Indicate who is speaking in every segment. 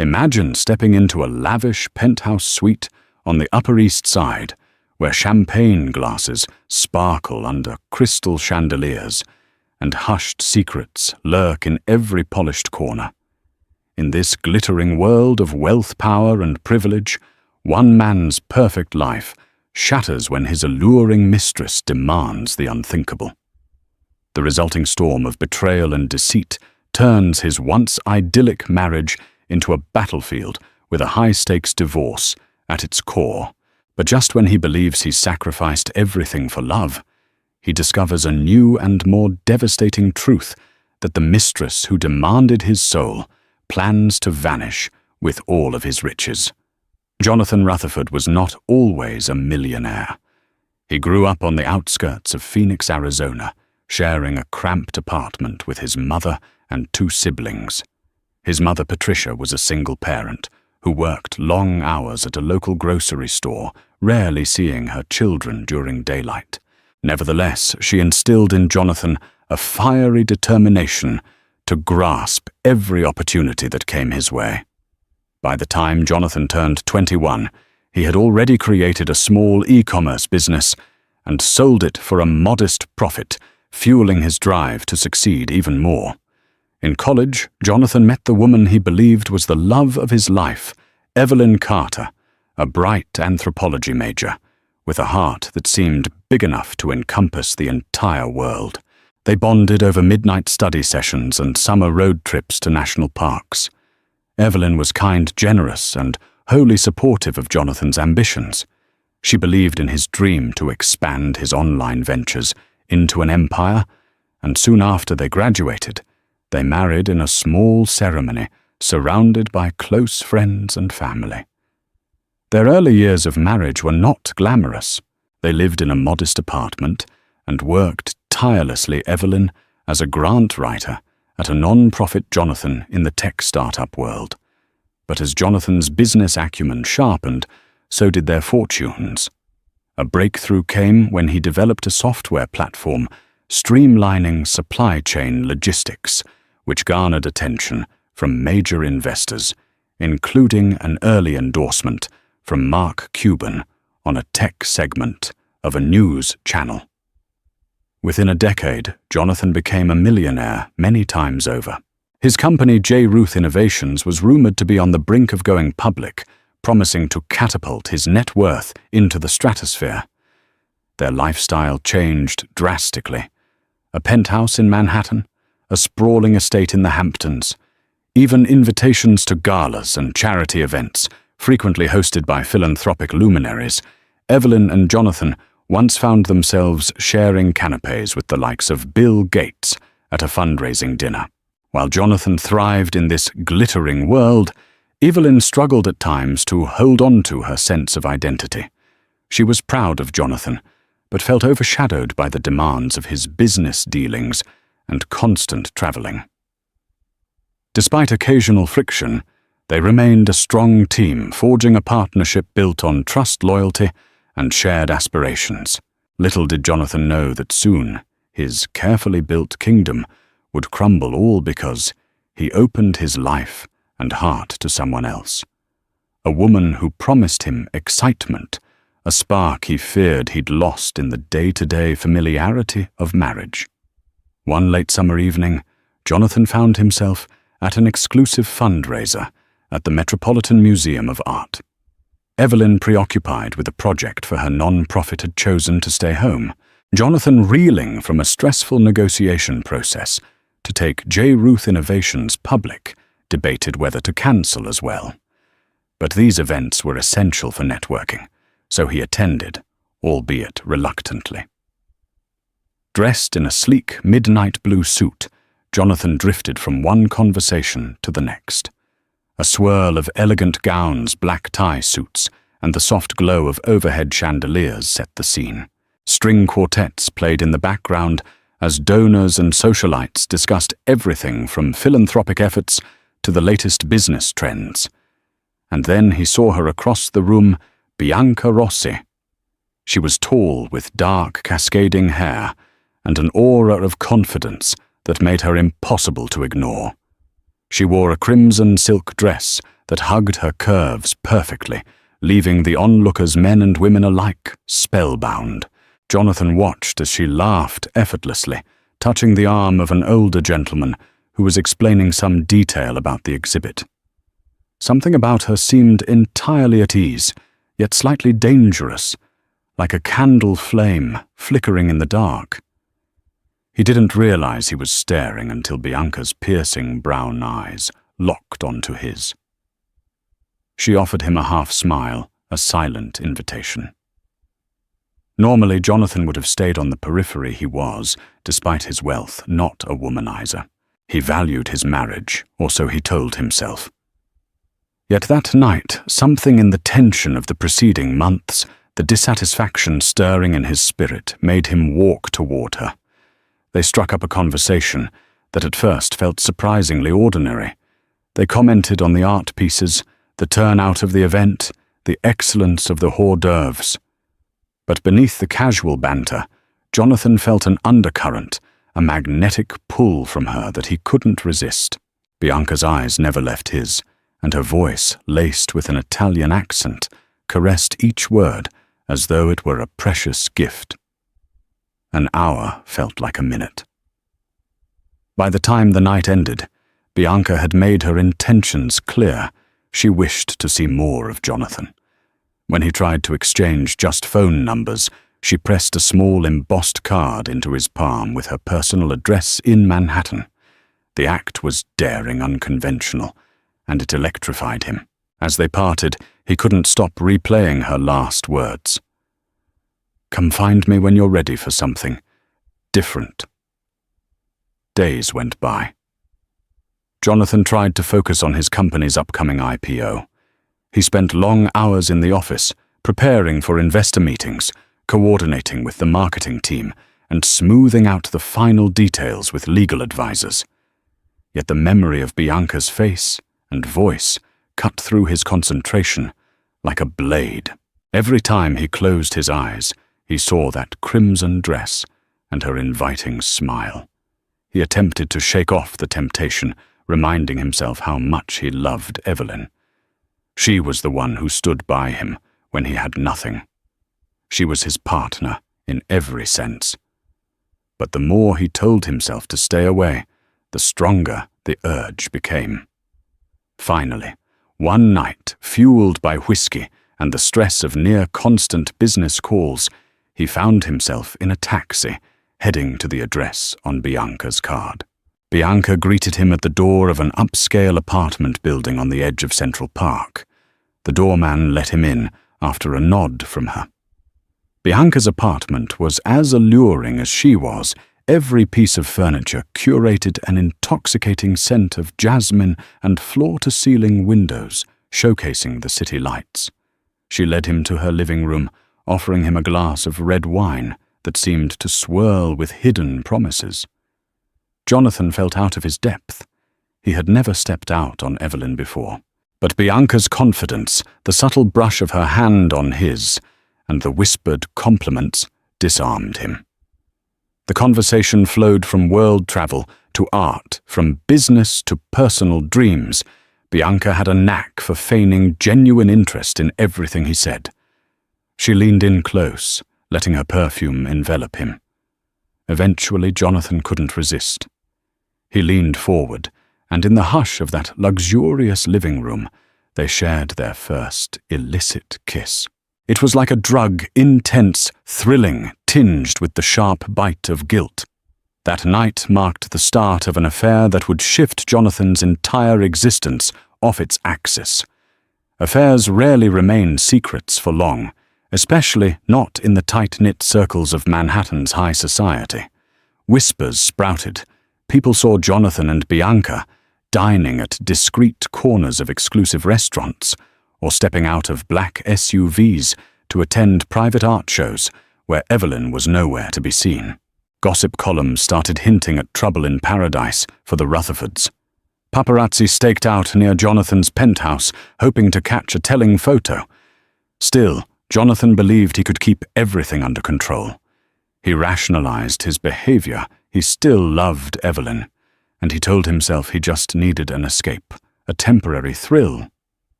Speaker 1: Imagine stepping into a lavish penthouse suite on the Upper East Side, where champagne glasses sparkle under crystal chandeliers, and hushed secrets lurk in every polished corner. In this glittering world of wealth, power, and privilege, one man's perfect life shatters when his alluring mistress demands the unthinkable. The resulting storm of betrayal and deceit turns his once idyllic marriage into a battlefield with a high-stakes divorce at its core. But just when he believes he's sacrificed everything for love, he discovers a new and more devastating truth that the mistress who demanded his soul plans to vanish with all of his riches. Jonathan Rutherford was not always a millionaire. He grew up on the outskirts of Phoenix, Arizona, sharing a cramped apartment with his mother and 2 siblings. His mother, Patricia, was a single parent who worked long hours at a local grocery store, rarely seeing her children during daylight. Nevertheless, she instilled in Jonathan a fiery determination to grasp every opportunity that came his way. By the time Jonathan turned 21, he had already created a small e-commerce business and sold it for a modest profit, fueling his drive to succeed even more. In college, Jonathan met the woman he believed was the love of his life, Evelyn Carter, a bright anthropology major, with a heart that seemed big enough to encompass the entire world. They bonded over midnight study sessions and summer road trips to national parks. Evelyn was kind, generous, and wholly supportive of Jonathan's ambitions. She believed in his dream to expand his online ventures into an empire, and soon after they graduated, they married in a small ceremony surrounded by close friends and family. Their early years of marriage were not glamorous. They lived in a modest apartment and worked tirelessly, Evelyn as a grant writer at a non-profit, Jonathan in the tech startup world. But as Jonathan's business acumen sharpened, so did their fortunes. A breakthrough came when he developed a software platform streamlining supply chain logistics, which garnered attention from major investors, including an early endorsement from Mark Cuban on a tech segment of a news channel. Within a decade, Jonathan became a millionaire many times over. His company, J. Ruth Innovations, was rumored to be on the brink of going public, promising to catapult his net worth into the stratosphere. Their lifestyle changed drastically. A penthouse in Manhattan, a sprawling estate in the Hamptons, even invitations to galas and charity events, frequently hosted by philanthropic luminaries. Evelyn and Jonathan once found themselves sharing canapes with the likes of Bill Gates at a fundraising dinner. While Jonathan thrived in this glittering world, Evelyn struggled at times to hold on to her sense of identity. She was proud of Jonathan, but felt overshadowed by the demands of his business dealings and constant traveling. Despite occasional friction, they remained a strong team, forging a partnership built on trust, loyalty, and shared aspirations. Little did Jonathan know that soon his carefully built kingdom would crumble, all because he opened his life and heart to someone else. A woman who promised him excitement, a spark he feared he'd lost in the day-to-day familiarity of marriage. One late summer evening, Jonathan found himself at an exclusive fundraiser at the Metropolitan Museum of Art. Evelyn, preoccupied with a project for her non-profit, had chosen to stay home. Jonathan, reeling from a stressful negotiation process to take J. Ruth Innovations public, debated whether to cancel as well. But these events were essential for networking, so he attended, albeit reluctantly. Dressed in a sleek midnight blue suit, Jonathan drifted from one conversation to the next. A swirl of elegant gowns, black tie suits, and the soft glow of overhead chandeliers set the scene. String quartets played in the background as donors and socialites discussed everything from philanthropic efforts to the latest business trends. And then he saw her across the room, Bianca Rossi. She was tall, with dark, cascading hair and an aura of confidence that made her impossible to ignore. She wore a crimson silk dress that hugged her curves perfectly, leaving the onlookers, men and women alike, spellbound. Jonathan watched as she laughed effortlessly, touching the arm of an older gentleman who was explaining some detail about the exhibit. Something about her seemed entirely at ease, yet slightly dangerous, like a candle flame flickering in the dark. He didn't realize he was staring until Bianca's piercing brown eyes locked onto his. She offered him a half smile, a silent invitation. Normally, Jonathan would have stayed on the periphery he was, despite his wealth, not a womanizer. He valued his marriage, or so he told himself. Yet that night, something in the tension of the preceding months, the dissatisfaction stirring in his spirit, made him walk toward her. They struck up a conversation that at first felt surprisingly ordinary. They commented on the art pieces, the turnout of the event, the excellence of the hors d'oeuvres. But beneath the casual banter, Jonathan felt an undercurrent, a magnetic pull from her that he couldn't resist. Bianca's eyes never left his, and her voice, laced with an Italian accent, caressed each word as though it were a precious gift. An hour felt like a minute. By the time the night ended, Bianca had made her intentions clear. She wished to see more of Jonathan. When he tried to exchange just phone numbers, she pressed a small embossed card into his palm with her personal address in Manhattan. The act was daring, unconventional, and it electrified him. As they parted, he couldn't stop replaying her last words. "Come find me when you're ready for something different." Days went by. Jonathan tried to focus on his company's upcoming IPO. He spent long hours in the office, preparing for investor meetings, coordinating with the marketing team, and smoothing out the final details with legal advisors. Yet the memory of Bianca's face and voice cut through his concentration like a blade. Every time he closed his eyes, he saw that crimson dress and her inviting smile. He attempted to shake off the temptation, reminding himself how much he loved Evelyn. She was the one who stood by him when he had nothing. She was his partner in every sense. But the more he told himself to stay away, the stronger the urge became. Finally, one night, fueled by whiskey and the stress of near-constant business calls, he found himself in a taxi, heading to the address on Bianca's card. Bianca greeted him at the door of an upscale apartment building on the edge of Central Park. The doorman let him in after a nod from her. Bianca's apartment was as alluring as she was. Every piece of furniture curated an intoxicating scent of jasmine and floor-to-ceiling windows, showcasing the city lights. She led him to her living room, offering him a glass of red wine that seemed to swirl with hidden promises. Jonathan felt out of his depth. He had never stepped out on Evelyn before. But Bianca's confidence, the subtle brush of her hand on his, and the whispered compliments disarmed him. The conversation flowed from world travel to art, from business to personal dreams. Bianca had a knack for feigning genuine interest in everything he said. She leaned in close, letting her perfume envelop him. Eventually, Jonathan couldn't resist. He leaned forward, and in the hush of that luxurious living room, they shared their first illicit kiss. It was like a drug, intense, thrilling, tinged with the sharp bite of guilt. That night marked the start of an affair that would shift Jonathan's entire existence off its axis. Affairs rarely remain secrets for long, especially not in the tight-knit circles of Manhattan's high society. Whispers sprouted. People saw Jonathan and Bianca dining at discreet corners of exclusive restaurants, or stepping out of black SUVs to attend private art shows where Evelyn was nowhere to be seen. Gossip columns started hinting at trouble in paradise for the Rutherfords. Paparazzi staked out near Jonathan's penthouse, hoping to catch a telling photo. Still, Jonathan believed he could keep everything under control. He rationalized his behavior. He still loved Evelyn, and he told himself he just needed an escape, a temporary thrill,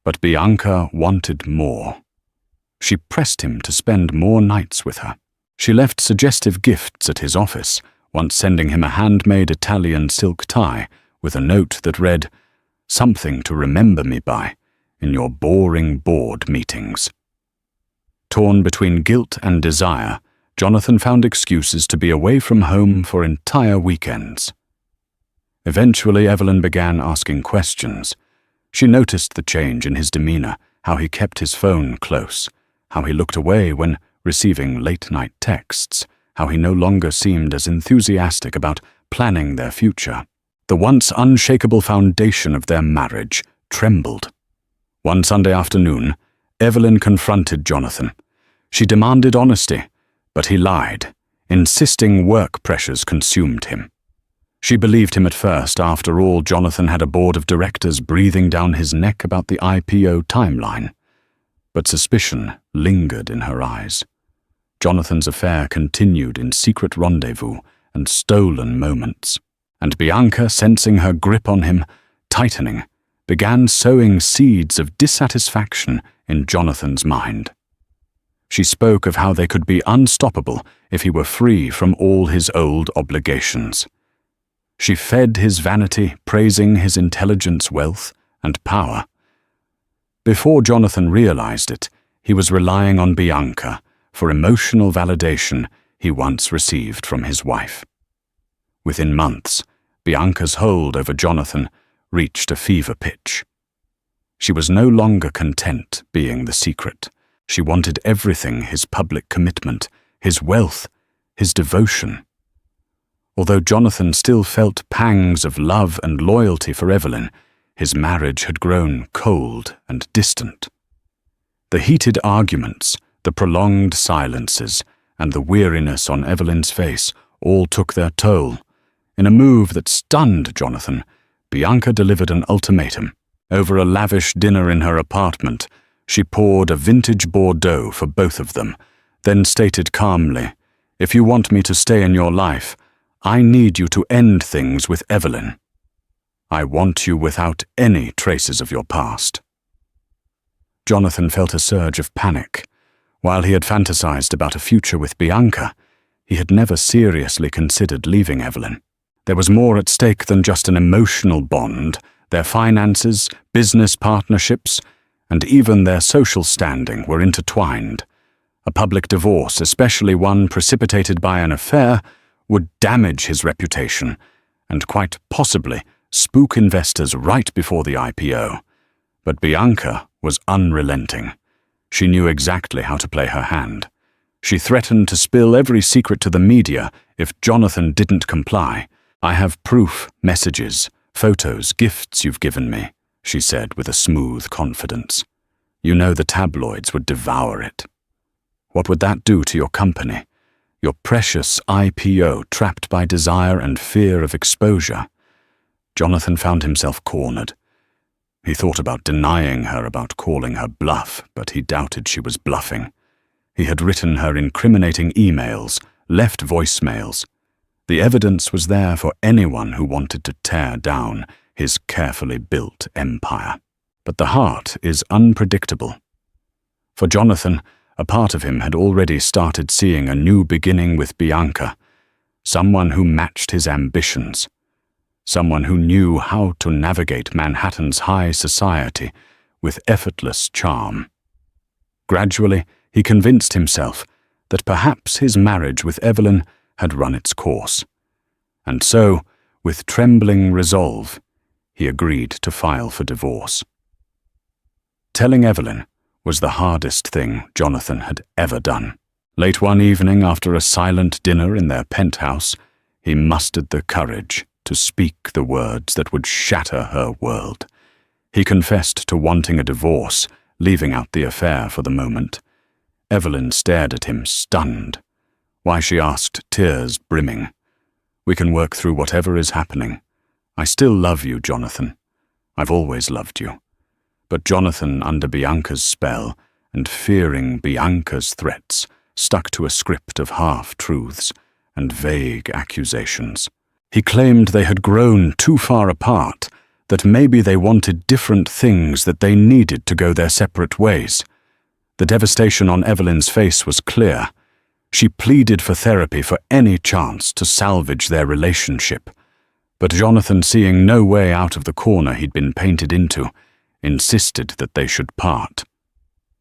Speaker 1: But Bianca wanted more. She pressed him to spend more nights with her. She left suggestive gifts at his office, once sending him a handmade Italian silk tie with a note that read, "Something to remember me by in your boring board meetings." Torn between guilt and desire, Jonathan found excuses to be away from home for entire weekends. Eventually, Evelyn began asking questions. She noticed the change in his demeanor, how he kept his phone close, how he looked away when receiving late-night texts, how he no longer seemed as enthusiastic about planning their future. The once unshakable foundation of their marriage trembled. One Sunday afternoon, Evelyn confronted Jonathan. She demanded honesty, but he lied, insisting work pressures consumed him. She believed him at first. After all, Jonathan had a board of directors breathing down his neck about the IPO timeline. But suspicion lingered in her eyes. Jonathan's affair continued in secret rendezvous and stolen moments. And Bianca, sensing her grip on him tightening, began sowing seeds of dissatisfaction in Jonathan's mind. She spoke of how they could be unstoppable if he were free from all his old obligations. She fed his vanity, praising his intelligence, wealth, and power. Before Jonathan realized it, he was relying on Bianca for emotional validation he once received from his wife. Within months, Bianca's hold over Jonathan reached a fever pitch. She was no longer content being the secret. She wanted everything: his public commitment, his wealth, his devotion. Although Jonathan still felt pangs of love and loyalty for Evelyn, his marriage had grown cold and distant. The heated arguments, the prolonged silences, and the weariness on Evelyn's face all took their toll. In a move that stunned Jonathan, Bianca delivered an ultimatum. Over a lavish dinner in her apartment, she poured a vintage Bordeaux for both of them, then stated calmly, "If you want me to stay in your life, I need you to end things with Evelyn. I want you without any traces of your past." Jonathan felt a surge of panic. While he had fantasized about a future with Bianca, he had never seriously considered leaving Evelyn. There was more at stake than just an emotional bond. Their finances, business partnerships, and even their social standing were intertwined. A public divorce, especially one precipitated by an affair, would damage his reputation and quite possibly spook investors right before the IPO. But Bianca was unrelenting. She knew exactly how to play her hand. She threatened to spill every secret to the media if Jonathan didn't comply. "I have proof, messages, photos, gifts you've given me," she said with a smooth confidence. "You know the tabloids would devour it. What would that do to your company? Your precious IPO trapped by desire and fear of exposure?" Jonathan found himself cornered. He thought about denying her, about calling her bluff, but he doubted she was bluffing. He had written her incriminating emails, left voicemails. The evidence was there for anyone who wanted to tear down his carefully built empire. But the heart is unpredictable. For Jonathan, a part of him had already started seeing a new beginning with Bianca, someone who matched his ambitions, someone who knew how to navigate Manhattan's high society with effortless charm. Gradually, he convinced himself that perhaps his marriage with Evelyn had run its course. And so, with trembling resolve, he agreed to file for divorce. Telling Evelyn was the hardest thing Jonathan had ever done. Late one evening, after a silent dinner in their penthouse, he mustered the courage to speak the words that would shatter her world. He confessed to wanting a divorce, leaving out the affair for the moment. Evelyn stared at him, stunned. Why, she asked, tears brimming. "We can work through whatever is happening. I still love you, Jonathan. I've always loved you." But Jonathan, under Bianca's spell and fearing Bianca's threats, stuck to a script of half-truths and vague accusations. He claimed they had grown too far apart, that maybe they wanted different things, that they needed to go their separate ways. The devastation on Evelyn's face was clear. She pleaded for therapy for any chance to salvage their relationship. But Jonathan, seeing no way out of the corner he'd been painted into, insisted that they should part.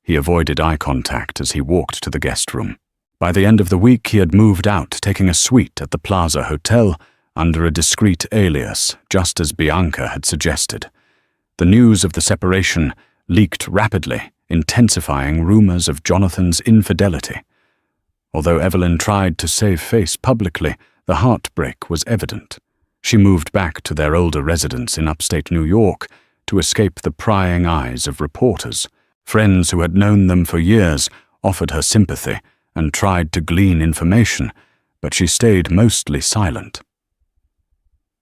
Speaker 1: He avoided eye contact as he walked to the guest room. By the end of the week, he had moved out, taking a suite at the Plaza Hotel under a discreet alias, just as Bianca had suggested. The news of the separation leaked rapidly, intensifying rumors of Jonathan's infidelity. Although Evelyn tried to save face publicly, the heartbreak was evident. She moved back to their older residence in upstate New York to escape the prying eyes of reporters. Friends who had known them for years offered her sympathy and tried to glean information, but she stayed mostly silent.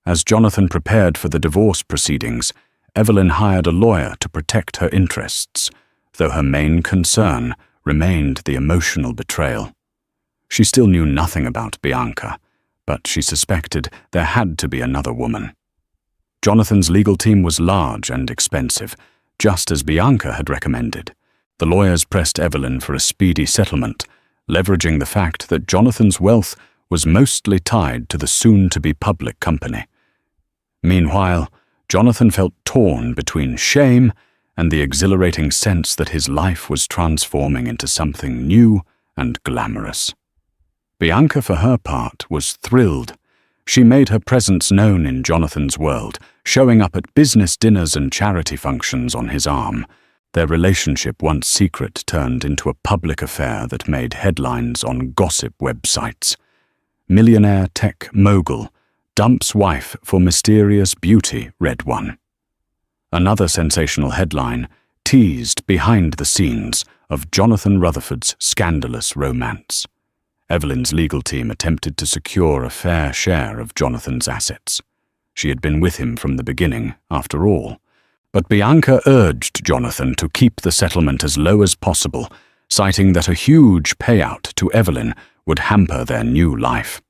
Speaker 1: As Jonathan prepared for the divorce proceedings, Evelyn hired a lawyer to protect her interests, though her main concern remained the emotional betrayal. She still knew nothing about Bianca, but she suspected there had to be another woman. Jonathan's legal team was large and expensive, just as Bianca had recommended. The lawyers pressed Evelyn for a speedy settlement, leveraging the fact that Jonathan's wealth was mostly tied to the soon-to-be public company. Meanwhile, Jonathan felt torn between shame and the exhilarating sense that his life was transforming into something new and glamorous. Bianca, for her part, was thrilled. She made her presence known in Jonathan's world, showing up at business dinners and charity functions on his arm. Their relationship, once secret, turned into a public affair that made headlines on gossip websites. Millionaire tech mogul dumps wife for mysterious beauty, read one. Another sensational headline teased behind the scenes of Jonathan Rutherford's scandalous romance. Evelyn's legal team attempted to secure a fair share of Jonathan's assets. She had been with him from the beginning, after all. But Bianca urged Jonathan to keep the settlement as low as possible, citing that a huge payout to Evelyn would hamper their new life.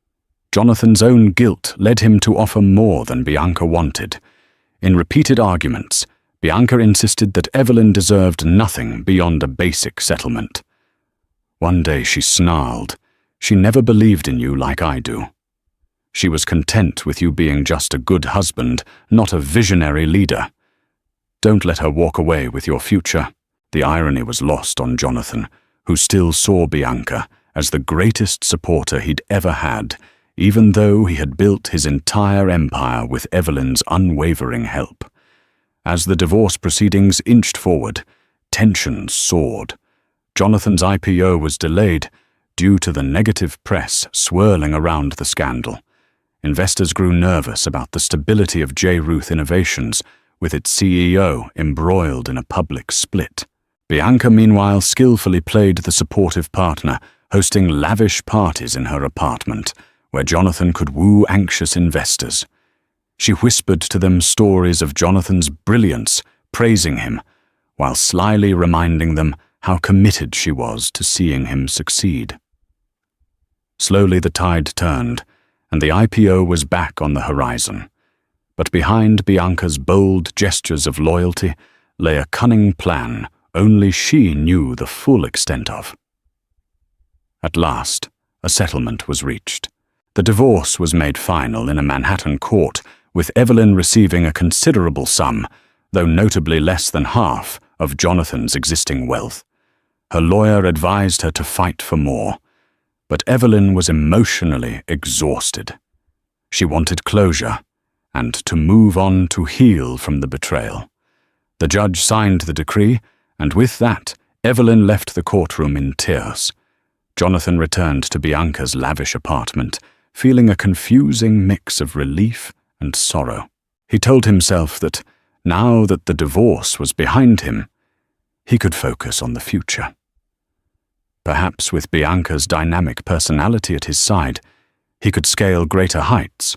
Speaker 1: Jonathan's own guilt led him to offer more than Bianca wanted. In repeated arguments, Bianca insisted that Evelyn deserved nothing beyond a basic settlement. One day she snarled, "She never believed in you like I do. She was content with you being just a good husband, not a visionary leader. Don't let her walk away with your future." The irony was lost on Jonathan, who still saw Bianca as the greatest supporter he'd ever had, even though he had built his entire empire with Evelyn's unwavering help. As the divorce proceedings inched forward, tensions soared. Jonathan's IPO was delayed due to the negative press swirling around the scandal. Investors grew nervous about the stability of J. Ruth Innovations, with its CEO embroiled in a public split. Bianca, meanwhile, skillfully played the supportive partner, hosting lavish parties in her apartment, where Jonathan could woo anxious investors. She whispered to them stories of Jonathan's brilliance, praising him, while slyly reminding them how committed she was to seeing him succeed. Slowly the tide turned, and the IPO was back on the horizon. But behind Bianca's bold gestures of loyalty lay a cunning plan only she knew the full extent of. At last, a settlement was reached. The divorce was made final in a Manhattan court, with Evelyn receiving a considerable sum, though notably less than half of Jonathan's existing wealth. Her lawyer advised her to fight for more, but Evelyn was emotionally exhausted. She wanted closure, and to move on to heal from the betrayal. The judge signed the decree, and with that, Evelyn left the courtroom in tears. Jonathan returned to Bianca's lavish apartment, feeling a confusing mix of relief and sorrow. He told himself that, now that the divorce was behind him, he could focus on the future. Perhaps with Bianca's dynamic personality at his side, he could scale greater heights.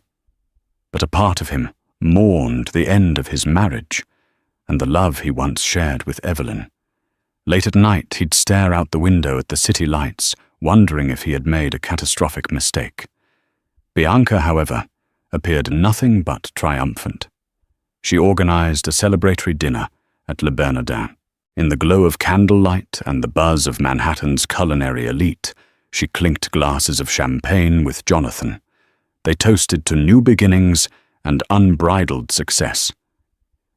Speaker 1: But a part of him mourned the end of his marriage and the love he once shared with Evelyn. Late at night, he'd stare out the window at the city lights, wondering if he had made a catastrophic mistake. Bianca, however, appeared nothing but triumphant. She organized a celebratory dinner at Le Bernardin. In the glow of candlelight and the buzz of Manhattan's culinary elite, she clinked glasses of champagne with Jonathan. They toasted to new beginnings and unbridled success.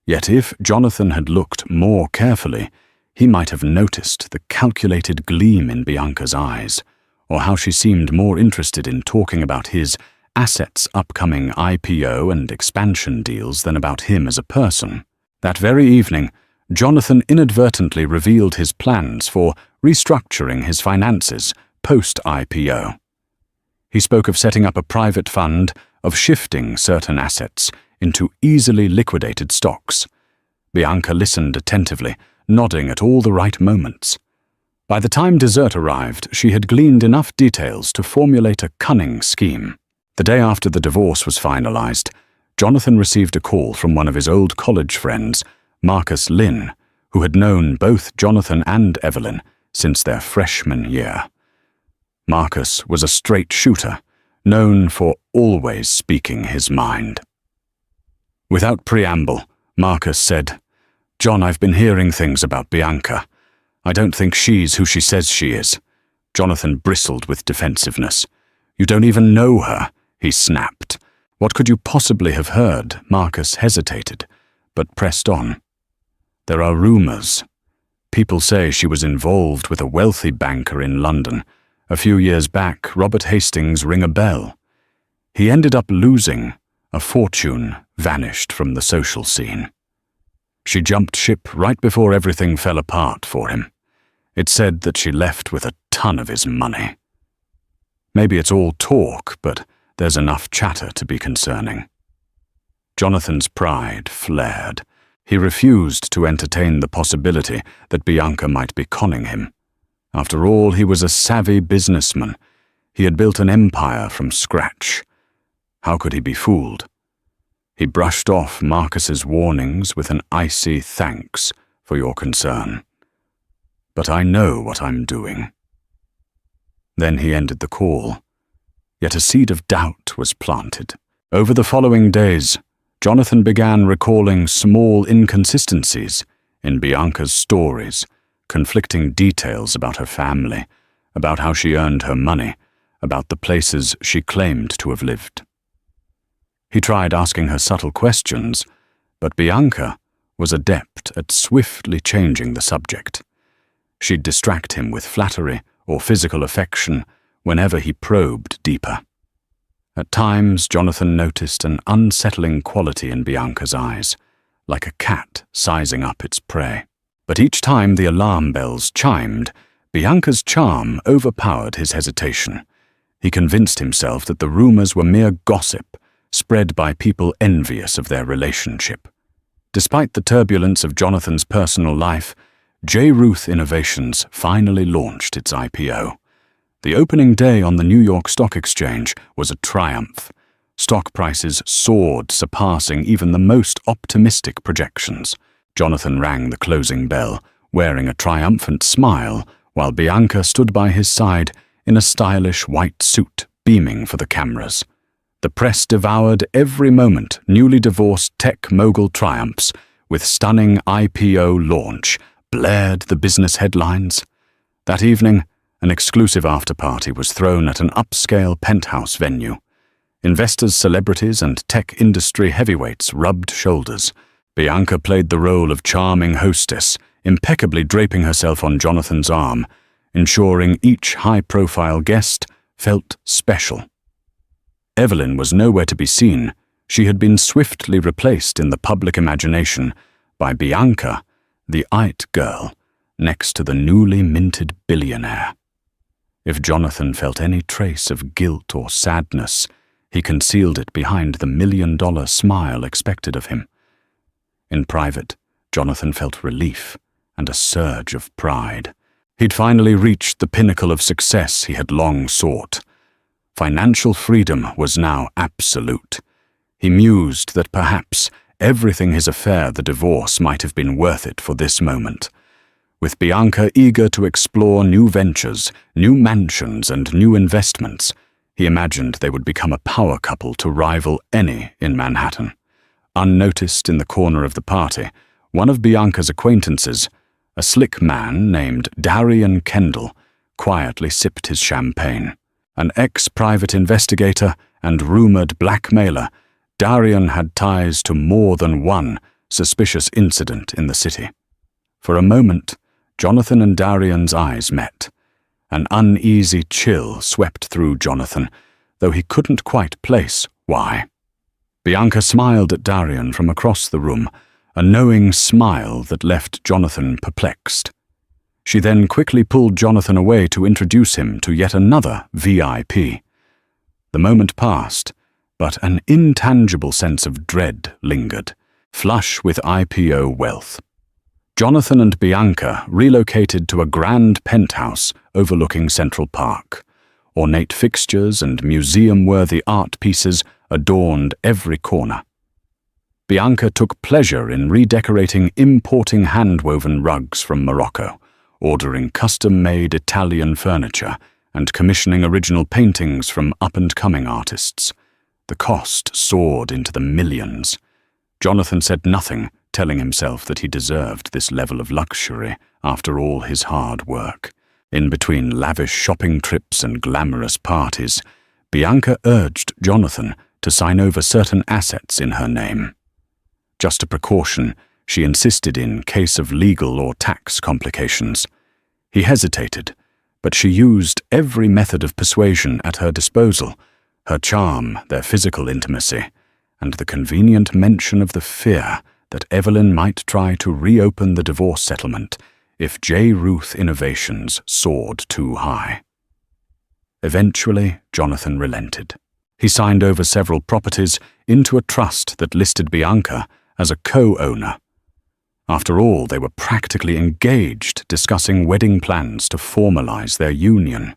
Speaker 1: Yet if Jonathan had looked more carefully, he might have noticed the calculated gleam in Bianca's eyes, or how she seemed more interested in talking about his assets' upcoming IPO and expansion deals than about him as a person. That very evening, Jonathan inadvertently revealed his plans for restructuring his finances post-IPO. He spoke of setting up a private fund, of shifting certain assets into easily liquidated stocks. Bianca listened attentively, nodding at all the right moments. By the time dessert arrived, she had gleaned enough details to formulate a cunning scheme. The day after the divorce was finalized, Jonathan received a call from one of his old college friends, Marcus Lynn, who had known both Jonathan and Evelyn since their freshman year. Marcus was a straight shooter, known for always speaking his mind. Without preamble, Marcus said, "John, I've been hearing things about Bianca. I don't think she's who she says she is." Jonathan bristled with defensiveness. "You don't even know her," he snapped. "What could you possibly have heard?" Marcus hesitated, but pressed on. "There are rumors. People say she was involved with a wealthy banker in London. A few years back, Robert Hastings rang a bell. He ended up losing. A fortune vanished from the social scene. She jumped ship right before everything fell apart for him. It's said that she left with a ton of his money. Maybe it's all talk, but there's enough chatter to be concerning." Jonathan's pride flared. He refused to entertain the possibility that Bianca might be conning him. After all, he was a savvy businessman. He had built an empire from scratch. How could he be fooled? He brushed off Marcus's warnings with an icy "thanks for your concern. But I know what I'm doing." Then he ended the call. Yet a seed of doubt was planted. Over the following days, Jonathan began recalling small inconsistencies in Bianca's stories, conflicting details about her family, about how she earned her money, about the places she claimed to have lived. He tried asking her subtle questions, but Bianca was adept at swiftly changing the subject. She'd distract him with flattery or physical affection whenever he probed deeper. At times, Jonathan noticed an unsettling quality in Bianca's eyes, like a cat sizing up its prey. But each time the alarm bells chimed, Bianca's charm overpowered his hesitation. He convinced himself that the rumors were mere gossip, spread by people envious of their relationship. Despite the turbulence of Jonathan's personal life, J. Ruth Innovations finally launched its IPO. The opening day on the New York Stock Exchange was a triumph. Stock prices soared, surpassing even the most optimistic projections. Jonathan rang the closing bell, wearing a triumphant smile, while Bianca stood by his side in a stylish white suit, beaming for the cameras. The press devoured every moment newly divorced tech mogul triumphs, with stunning IPO launch, blared the business headlines. That evening, an exclusive after-party was thrown at an upscale penthouse venue. Investors, celebrities, and tech industry heavyweights rubbed shoulders. Bianca played the role of charming hostess, impeccably draping herself on Jonathan's arm, ensuring each high-profile guest felt special. Evelyn was nowhere to be seen. She had been swiftly replaced in the public imagination by Bianca, the it girl, next to the newly minted billionaire. If Jonathan felt any trace of guilt or sadness, he concealed it behind the $1,000,000 smile expected of him. In private, Jonathan felt relief and a surge of pride. He'd finally reached the pinnacle of success he had long sought. Financial freedom was now absolute. He mused that perhaps everything his affair, the divorce, might have been worth it for this moment. With Bianca eager to explore new ventures, new mansions, and new investments, he imagined they would become a power couple to rival any in Manhattan. Unnoticed in the corner of the party, one of Bianca's acquaintances, a slick man named Darian Kendall, quietly sipped his champagne. An ex-private investigator and rumored blackmailer, Darian had ties to more than one suspicious incident in the city. For a moment, Jonathan and Darian's eyes met. An uneasy chill swept through Jonathan, though he couldn't quite place why. Bianca smiled at Darian from across the room, a knowing smile that left Jonathan perplexed. She then quickly pulled Jonathan away to introduce him to yet another VIP. The moment passed, but an intangible sense of dread lingered, flush with IPO wealth. Jonathan and Bianca relocated to a grand penthouse overlooking Central Park. Ornate fixtures and museum-worthy art pieces adorned every corner. Bianca took pleasure in redecorating importing hand-woven rugs from Morocco, ordering custom-made Italian furniture, and commissioning original paintings from up-and-coming artists. The cost soared into the millions. Jonathan said nothing, telling himself that he deserved this level of luxury after all his hard work. In between lavish shopping trips and glamorous parties, Bianca urged Jonathan to sign over certain assets in her name. Just a precaution, she insisted in case of legal or tax complications. He hesitated, but she used every method of persuasion at her disposal, her charm, their physical intimacy, and the convenient mention of the fear that Evelyn might try to reopen the divorce settlement if J. Ruth Innovations soared too high. Eventually, Jonathan relented. He signed over several properties into a trust that listed Bianca as a co-owner. After all, they were practically engaged, discussing wedding plans to formalize their union.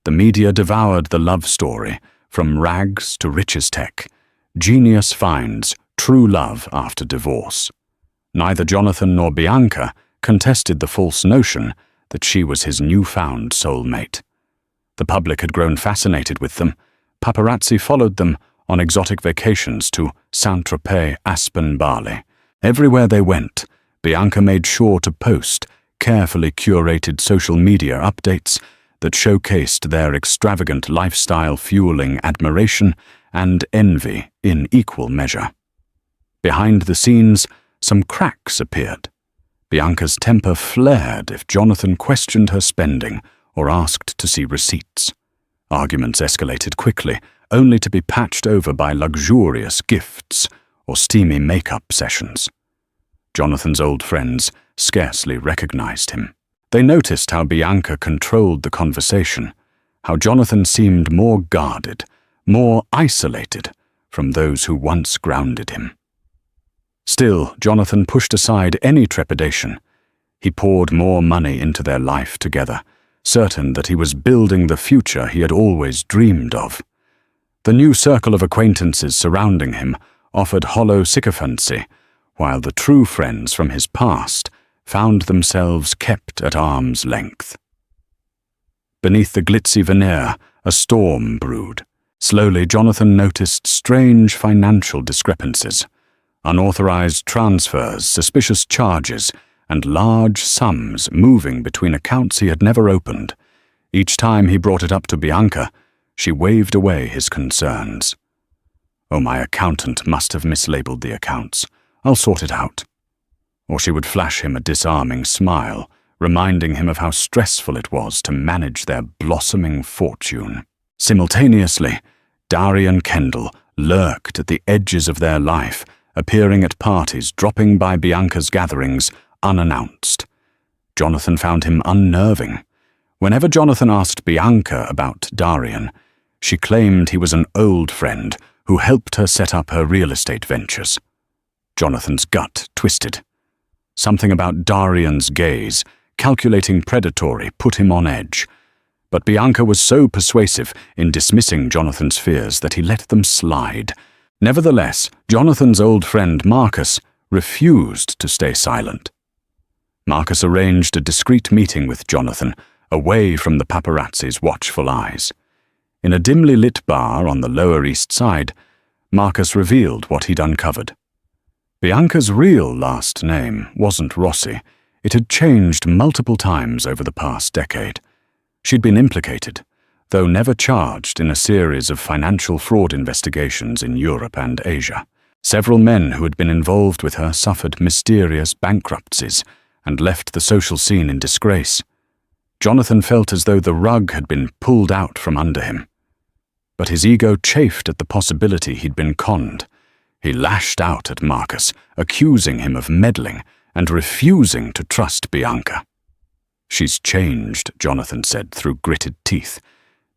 Speaker 1: The media devoured the love story, from rags to riches tech. Genius finds true love after divorce. Neither Jonathan nor Bianca contested the false notion that she was his newfound soulmate. The public had grown fascinated with them. Paparazzi followed them on exotic vacations to Saint-Tropez, Aspen, Bali. Everywhere they went, Bianca made sure to post carefully curated social media updates that showcased their extravagant lifestyle, fueling admiration and envy in equal measure. Behind the scenes, some cracks appeared. Bianca's temper flared if Jonathan questioned her spending or asked to see receipts. Arguments escalated quickly, only to be patched over by luxurious gifts or steamy makeup sessions. Jonathan's old friends scarcely recognized him. They noticed how Bianca controlled the conversation, how Jonathan seemed more guarded, more isolated from those who once grounded him. Still, Jonathan pushed aside any trepidation. He poured more money into their life together, certain that he was building the future he had always dreamed of. The new circle of acquaintances surrounding him offered hollow sycophancy, while the true friends from his past found themselves kept at arm's length. Beneath the glitzy veneer, a storm brewed. Slowly, Jonathan noticed strange financial discrepancies. Unauthorized transfers, suspicious charges, and large sums moving between accounts he had never opened. Each time he brought it up to Bianca, she waved away his concerns. "Oh, my accountant must have mislabeled the accounts. I'll sort it out." Or she would flash him a disarming smile, reminding him of how stressful it was to manage their blossoming fortune. Simultaneously, Darian Kendall lurked at the edges of their life, appearing at parties, dropping by Bianca's gatherings unannounced. Jonathan found him unnerving. Whenever Jonathan asked Bianca about Darian, she claimed he was an old friend who helped her set up her real estate ventures. Jonathan's gut twisted. Something about Darian's gaze, calculating predatory, put him on edge. But Bianca was so persuasive in dismissing Jonathan's fears that he let them slide. Nevertheless, Jonathan's old friend Marcus refused to stay silent. Marcus arranged a discreet meeting with Jonathan, away from the paparazzi's watchful eyes. In a dimly lit bar on the Lower East Side, Marcus revealed what he'd uncovered. Bianca's real last name wasn't Rossi. It had changed multiple times over the past decade. She'd been implicated, though never charged, in a series of financial fraud investigations in Europe and Asia. Several men who had been involved with her suffered mysterious bankruptcies and left the social scene in disgrace. Jonathan felt as though the rug had been pulled out from under him. But his ego chafed at the possibility he'd been conned. He lashed out at Marcus, accusing him of meddling and refusing to trust Bianca. "She's changed," Jonathan said through gritted teeth.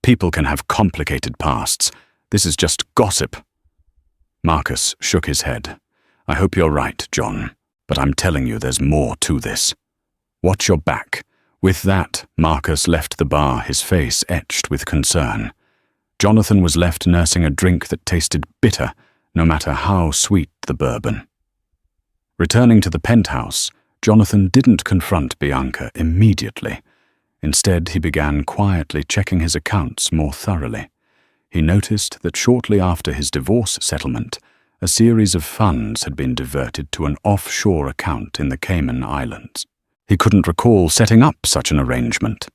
Speaker 1: "People can have complicated pasts. This is just gossip." Marcus shook his head. "I hope you're right, John, but I'm telling you there's more to this. Watch your back." With that, Marcus left the bar, his face etched with concern. Jonathan was left nursing a drink that tasted bitter, no matter how sweet the bourbon. Returning to the penthouse, Jonathan didn't confront Bianca immediately. Instead, he began quietly checking his accounts more thoroughly. He noticed that shortly after his divorce settlement, a series of funds had been diverted to an offshore account in the Cayman Islands. He couldn't recall setting up such an arrangement.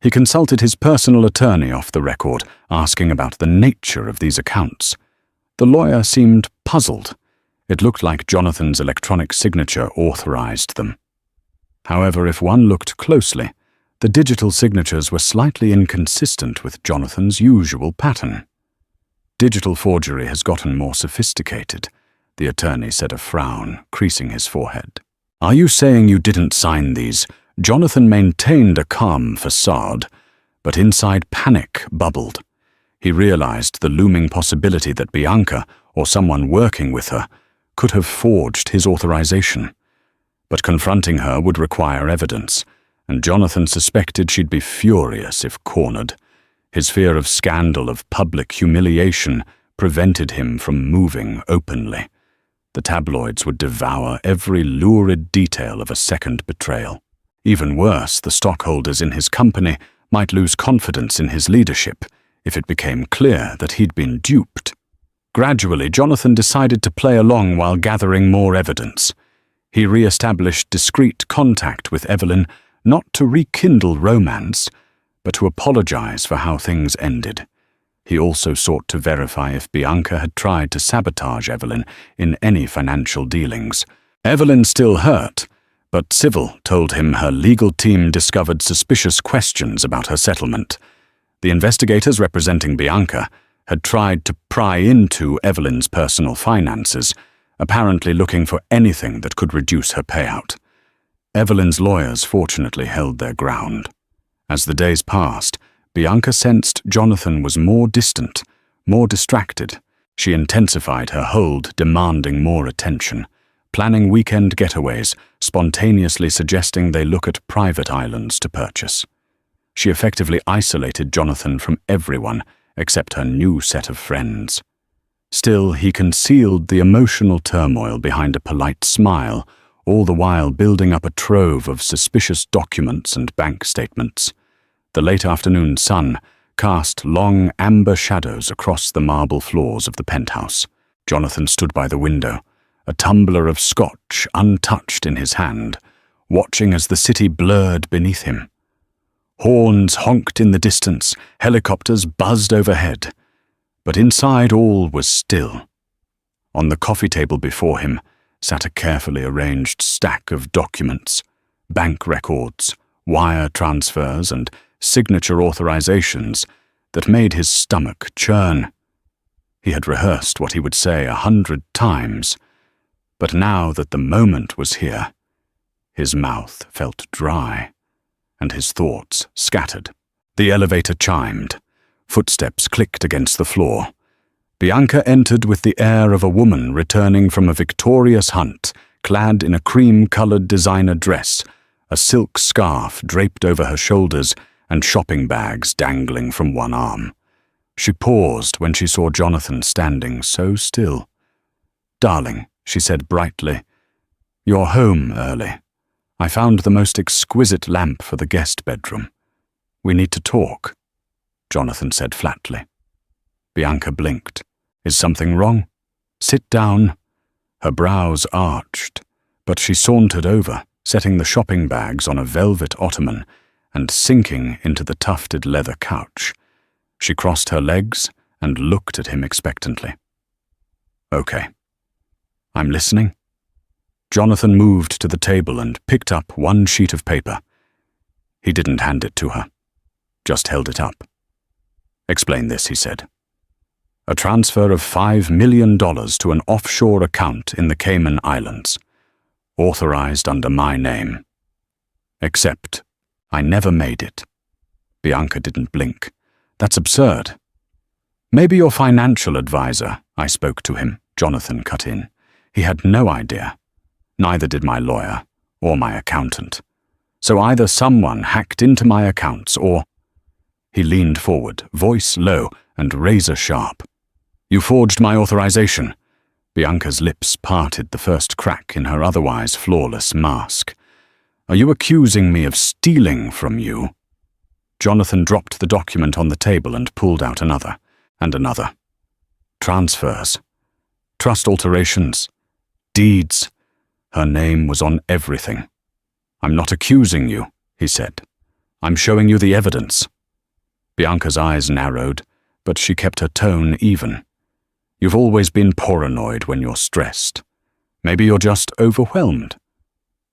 Speaker 1: He consulted his personal attorney off the record, asking about the nature of these accounts. The lawyer seemed puzzled. It looked like Jonathan's electronic signature authorized them. However, if one looked closely, the digital signatures were slightly inconsistent with Jonathan's usual pattern. "Digital forgery has gotten more sophisticated," the attorney said, a frown creasing his forehead. "Are you saying you didn't sign these?" Jonathan maintained a calm facade, but inside panic bubbled. He realized the looming possibility that Bianca, or someone working with her, could have forged his authorization. But confronting her would require evidence, and Jonathan suspected she'd be furious if cornered. His fear of scandal, of public humiliation, prevented him from moving openly. The tabloids would devour every lurid detail of a second betrayal. Even worse, the stockholders in his company might lose confidence in his leadership if it became clear that he'd been duped. Gradually, Jonathan decided to play along while gathering more evidence. He re-established discreet contact with Evelyn, not to rekindle romance, but to apologize for how things ended. He also sought to verify if Bianca had tried to sabotage Evelyn in any financial dealings. Evelyn still hurt, but Civil told him her legal team discovered suspicious questions about her settlement. The investigators representing Bianca had tried to pry into Evelyn's personal finances, apparently looking for anything that could reduce her payout. Evelyn's lawyers fortunately held their ground. As the days passed, Bianca sensed Jonathan was more distant, more distracted. She intensified her hold, demanding more attention, planning weekend getaways, spontaneously suggesting they look at private islands to purchase. She effectively isolated Jonathan from everyone except her new set of friends. Still, he concealed the emotional turmoil behind a polite smile, all the while building up a trove of suspicious documents and bank statements. The late afternoon sun cast long amber shadows across the marble floors of the penthouse. Jonathan stood by the window, a tumbler of scotch untouched in his hand, watching as the city blurred beneath him. Horns honked in the distance, helicopters buzzed overhead, but inside all was still. On the coffee table before him sat a carefully arranged stack of documents, bank records, wire transfers, and signature authorizations that made his stomach churn. He had rehearsed what he would say 100 times, but now that the moment was here, his mouth felt dry, and his thoughts scattered. The elevator chimed. Footsteps clicked against the floor. Bianca entered with the air of a woman returning from a victorious hunt, clad in a cream-colored designer dress, a silk scarf draped over her shoulders, and shopping bags dangling from one arm. She paused when she saw Jonathan standing so still. "Darling," she said brightly, "you're home early. I found the most exquisite lamp for the guest bedroom. We need to talk," Jonathan said flatly. Bianca blinked. "Is something wrong? Sit down." Her brows arched, but she sauntered over, setting the shopping bags on a velvet ottoman and sinking into the tufted leather couch. She crossed her legs and looked at him expectantly. "Okay. I'm listening." Jonathan moved to the table and picked up one sheet of paper. He didn't hand it to her, just held it up. "Explain this," he said. "A transfer of $5 million to an offshore account in the Cayman Islands, authorized under my name. Except I never made it." Bianca didn't blink. "That's absurd." "Maybe your financial advisor," I spoke to him, Jonathan cut in. "He had no idea. Neither did my lawyer or my accountant. So either someone hacked into my accounts or—" He leaned forward, voice low and razor sharp. "You forged my authorization." Bianca's lips parted the first crack in her otherwise flawless mask. "Are you accusing me of stealing from you?" Jonathan dropped the document on the table and pulled out another, and another. Transfers. Trust alterations. Deeds. Her name was on everything. "I'm not accusing you," he said. "I'm showing you the evidence." Bianca's eyes narrowed, but she kept her tone even. "You've always been paranoid when you're stressed. Maybe you're just overwhelmed."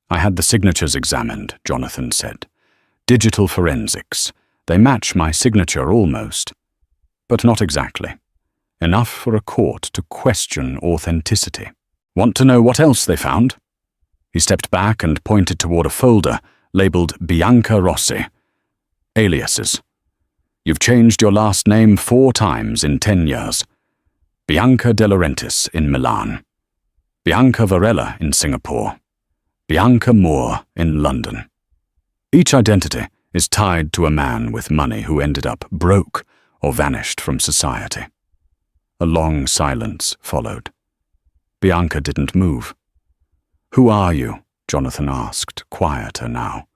Speaker 1: "I had the signatures examined," Jonathan said. "Digital forensics. They match my signature almost. But not exactly. Enough for a court to question authenticity. Want to know what else they found?" He stepped back and pointed toward a folder labeled Bianca Rossi. "Aliases. You've changed your last name 4 times in 10 years. Bianca De Laurentiis in Milan. Bianca Varela in Singapore. Bianca Moore in London. Each identity is tied to a man with money who ended up broke or vanished from society." A long silence followed. Bianca didn't move. "Who are you?" Jonathan asked, quieter now.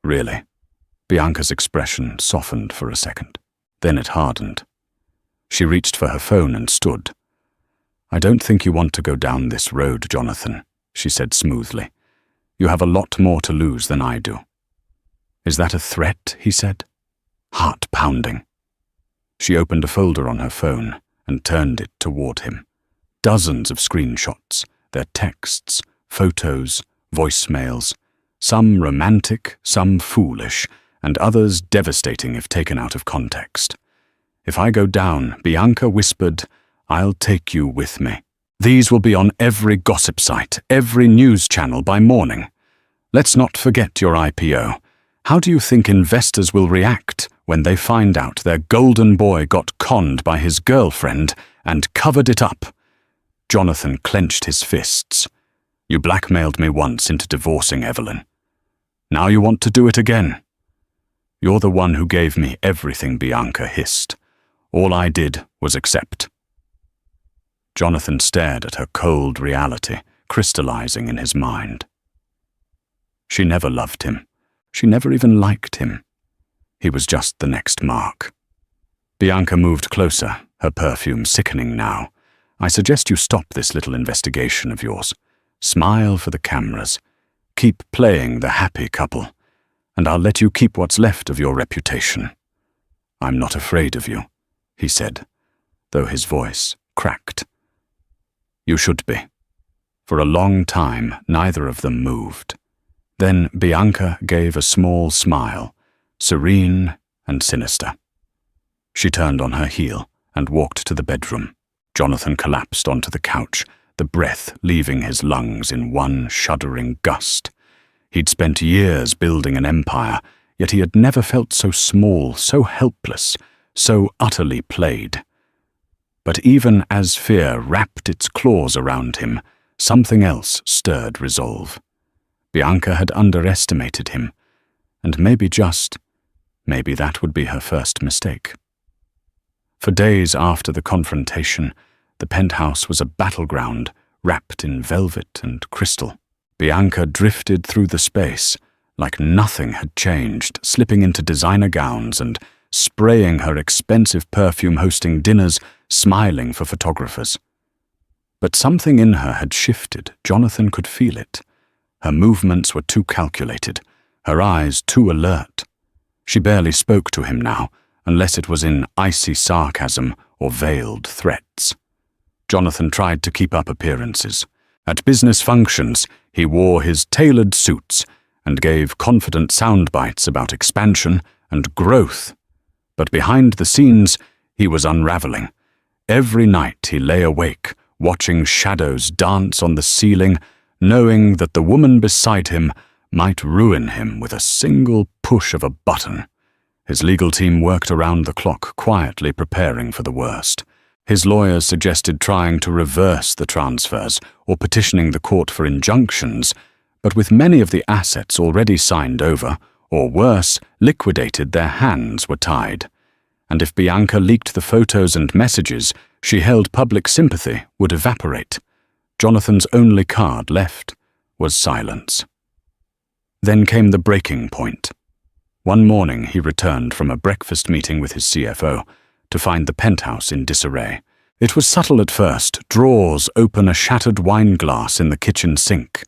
Speaker 1: "Really?" Bianca's expression softened for a second. Then it hardened. She reached for her phone and stood. "I don't think you want to go down this road, Jonathan," she said smoothly. "You have a lot more to lose than I do." "Is that a threat?" he said. Heart-pounding. She opened a folder on her phone and turned it toward him. Dozens of screenshots, their texts, photos, voicemails, some romantic, some foolish, and others devastating if taken out of context. "If I go down," Bianca whispered, "I'll take you with me. These will be on every gossip site, every news channel by morning. Let's not forget your IPO. How do you think investors will react when they find out their golden boy got conned by his girlfriend and covered it up?" Jonathan clenched his fists. "You blackmailed me once into divorcing Evelyn. Now you want to do it again." "You're the one who gave me everything," Bianca hissed. "All I did was accept." Jonathan stared at her cold reality, crystallizing in his mind. She never loved him. She never even liked him. He was just the next mark. Bianca moved closer, her perfume sickening now. "I suggest you stop this little investigation of yours. Smile for the cameras. Keep playing the happy couple, and I'll let you keep what's left of your reputation." "I'm not afraid of you," he said, though his voice cracked. "You should be." For a long time, neither of them moved. Then Bianca gave a small smile, serene and sinister. She turned on her heel and walked to the bedroom. Jonathan collapsed onto the couch, the breath leaving his lungs in one shuddering gust. He'd spent years building an empire, yet he had never felt so small, so helpless, so utterly played. But even as fear wrapped its claws around him, something else stirred resolve. Bianca had underestimated him, and maybe that would be her first mistake. For days after the confrontation, the penthouse was a battleground wrapped in velvet and crystal. Bianca drifted through the space like nothing had changed, slipping into designer gowns and spraying her expensive perfume, hosting dinners, smiling for photographers. But something in her had shifted. Jonathan could feel it. Her movements were too calculated, her eyes too alert. She barely spoke to him now, unless it was in icy sarcasm or veiled threats. Jonathan tried to keep up appearances. At business functions, he wore his tailored suits and gave confident sound bites about expansion and growth. But behind the scenes, he was unraveling. Every night he lay awake, watching shadows dance on the ceiling, knowing that the woman beside him might ruin him with a single push of a button. His legal team worked around the clock, quietly preparing for the worst. His lawyers suggested trying to reverse the transfers or petitioning the court for injunctions, but with many of the assets already signed over, or worse, liquidated, their hands were tied. And if Bianca leaked the photos and messages she held, public sympathy would evaporate. Jonathan's only card left was silence. Then came the breaking point. One morning he returned from a breakfast meeting with his CFO to find the penthouse in disarray. It was subtle at first, drawers open, a shattered wine glass in the kitchen sink.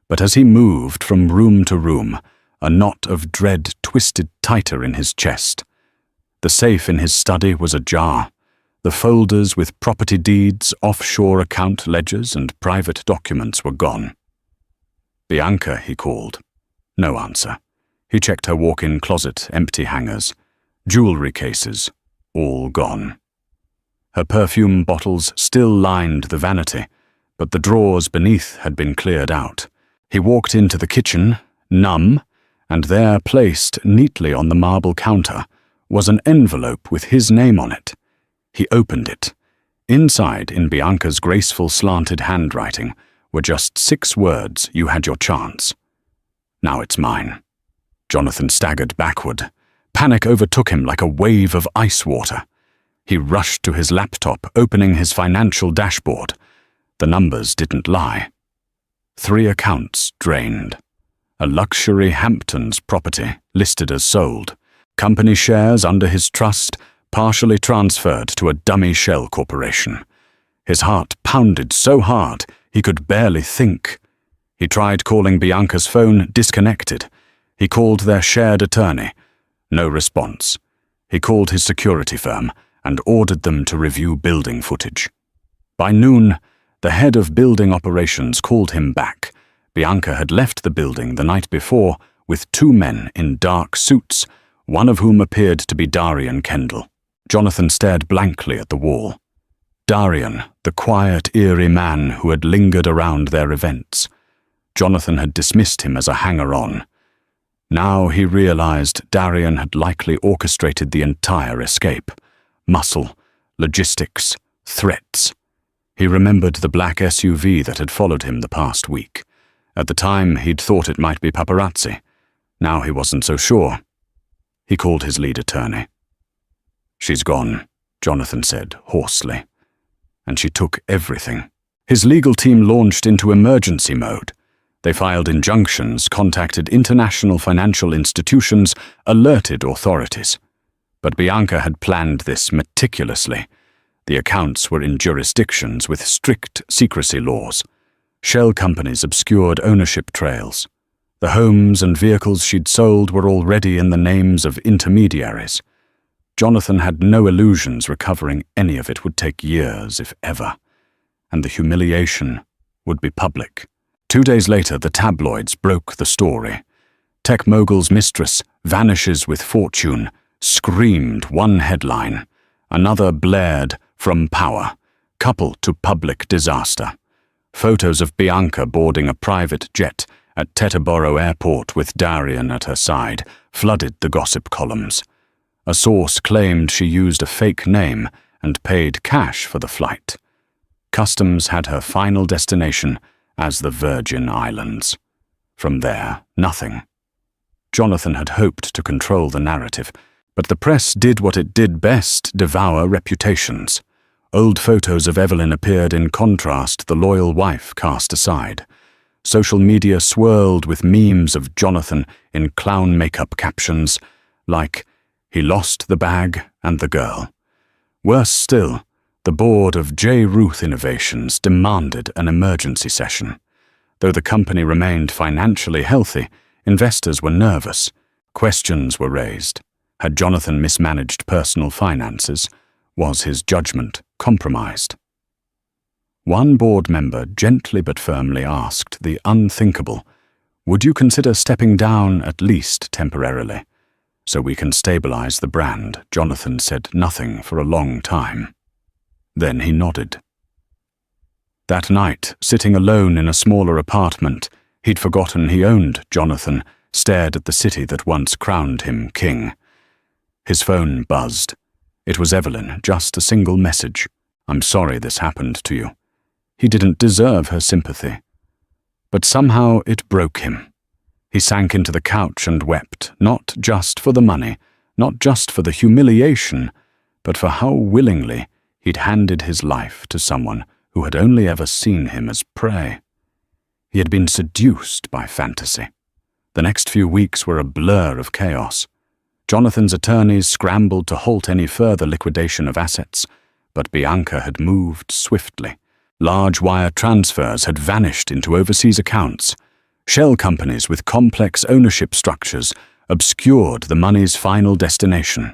Speaker 1: But as he moved from room to room, a knot of dread twisted tighter in his chest. The safe in his study was ajar. The folders with property deeds, offshore account ledgers, and private documents were gone. Bianca, he called. No answer. He checked her walk-in closet, empty hangers, jewelry cases, all gone. Her perfume bottles still lined the vanity, but the drawers beneath had been cleared out. He walked into the kitchen, numb, and there, placed neatly on the marble counter, was an envelope with his name on it. He opened it. Inside, in Bianca's graceful slanted handwriting, were just 6 words: "You had your chance. Now it's mine." Jonathan staggered backward. Panic overtook him like a wave of ice water. He rushed to his laptop, opening his financial dashboard. The numbers didn't lie. 3 accounts drained. A luxury Hamptons property listed as sold. Company shares under his trust partially transferred to a dummy shell corporation. His heart pounded so hard he could barely think. He tried calling Bianca's phone, disconnected. He called their shared attorney. No response. He called his security firm and ordered them to review building footage. By noon, the head of building operations called him back. Bianca had left the building the night before with 2 men in dark suits, one of whom appeared to be Darian Kendall. Jonathan stared blankly at the wall. Darian, the quiet, eerie man who had lingered around their events. Jonathan had dismissed him as a hanger-on. Now he realized Darian had likely orchestrated the entire escape. Muscle, logistics, threats. He remembered the black SUV that had followed him the past week. At the time, he'd thought it might be paparazzi. Now he wasn't so sure. He called his lead attorney. "She's gone," Jonathan said hoarsely. "And she took everything." His legal team launched into emergency mode. They filed injunctions, contacted international financial institutions, alerted authorities. But Bianca had planned this meticulously. The accounts were in jurisdictions with strict secrecy laws. Shell companies obscured ownership trails. The homes and vehicles she'd sold were already in the names of intermediaries. Jonathan had no illusions recovering any of it would take years, if ever. And the humiliation would be public. 2 days later, the tabloids broke the story. Tech mogul's mistress vanishes with fortune, screamed one headline. Another blared, from power, couple to public disaster. Photos of Bianca boarding a private jet at Teterboro Airport with Darian at her side flooded the gossip columns. A source claimed she used a fake name and paid cash for the flight. Customs had her final destination as the Virgin Islands. From there, nothing. Jonathan had hoped to control the narrative, but the press did what it did best: devour reputations. Old photos of Evelyn appeared in contrast, the loyal wife cast aside. Social media swirled with memes of Jonathan in clown makeup captions like, "He lost the bag and the girl." Worse still, The board of J. Ruth Innovations demanded an emergency session. Though the company remained financially healthy, investors were nervous. Questions were raised. Had Jonathan mismanaged personal finances? Was his judgment compromised? One board member gently but firmly asked the unthinkable, "Would you consider stepping down at least temporarily? So we can stabilize the brand." Jonathan said nothing for a long time. Then he nodded. That night, sitting alone in a smaller apartment, he'd forgotten he owned Jonathan, stared at the city that once crowned him king. His phone buzzed. It was Evelyn, just a single message. "I'm sorry this happened to you." He didn't deserve her sympathy. But somehow it broke him. He sank into the couch and wept, not just for the money, not just for the humiliation, but for how willingly he'd handed his life to someone who had only ever seen him as prey. He had been seduced by fantasy. The next few weeks were a blur of chaos. Jonathan's attorneys scrambled to halt any further liquidation of assets, but Bianca had moved swiftly. Large wire transfers had vanished into overseas accounts. Shell companies with complex ownership structures obscured the money's final destination.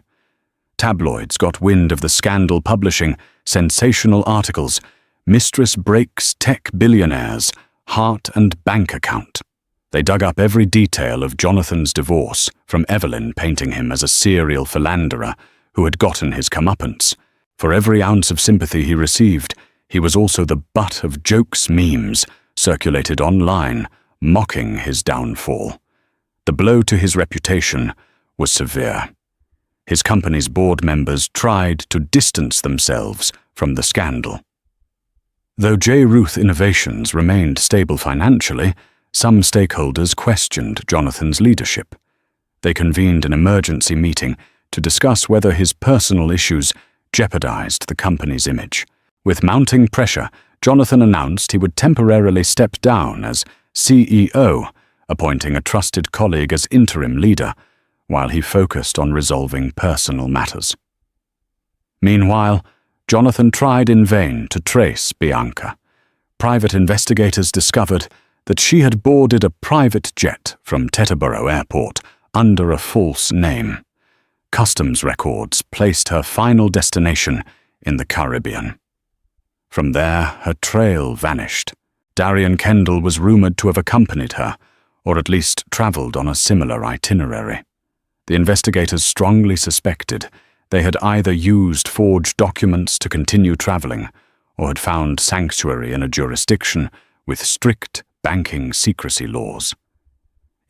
Speaker 1: Tabloids got wind of the scandal, publishing sensational articles. Mistress breaks tech billionaire's heart and bank account. They dug up every detail of Jonathan's divorce, from Evelyn painting him as a serial philanderer who had gotten his comeuppance. For every ounce of sympathy he received, he was also the butt of jokes, memes, circulated online, mocking his downfall. The blow to his reputation was severe. His company's board members tried to distance themselves from the scandal. Though J. Ruth Innovations remained stable financially, some stakeholders questioned Jonathan's leadership. They convened an emergency meeting to discuss whether his personal issues jeopardized the company's image. With mounting pressure, Jonathan announced he would temporarily step down as CEO, appointing a trusted colleague as interim leader, while he focused on resolving personal matters. Meanwhile, Jonathan tried in vain to trace Bianca. Private investigators discovered that she had boarded a private jet from Teterboro Airport under a false name. Customs records placed her final destination in the Caribbean. From there, her trail vanished. Darian Kendall was rumored to have accompanied her, or at least traveled on a similar itinerary. The investigators strongly suspected they had either used forged documents to continue traveling, or had found sanctuary in a jurisdiction with strict banking secrecy laws.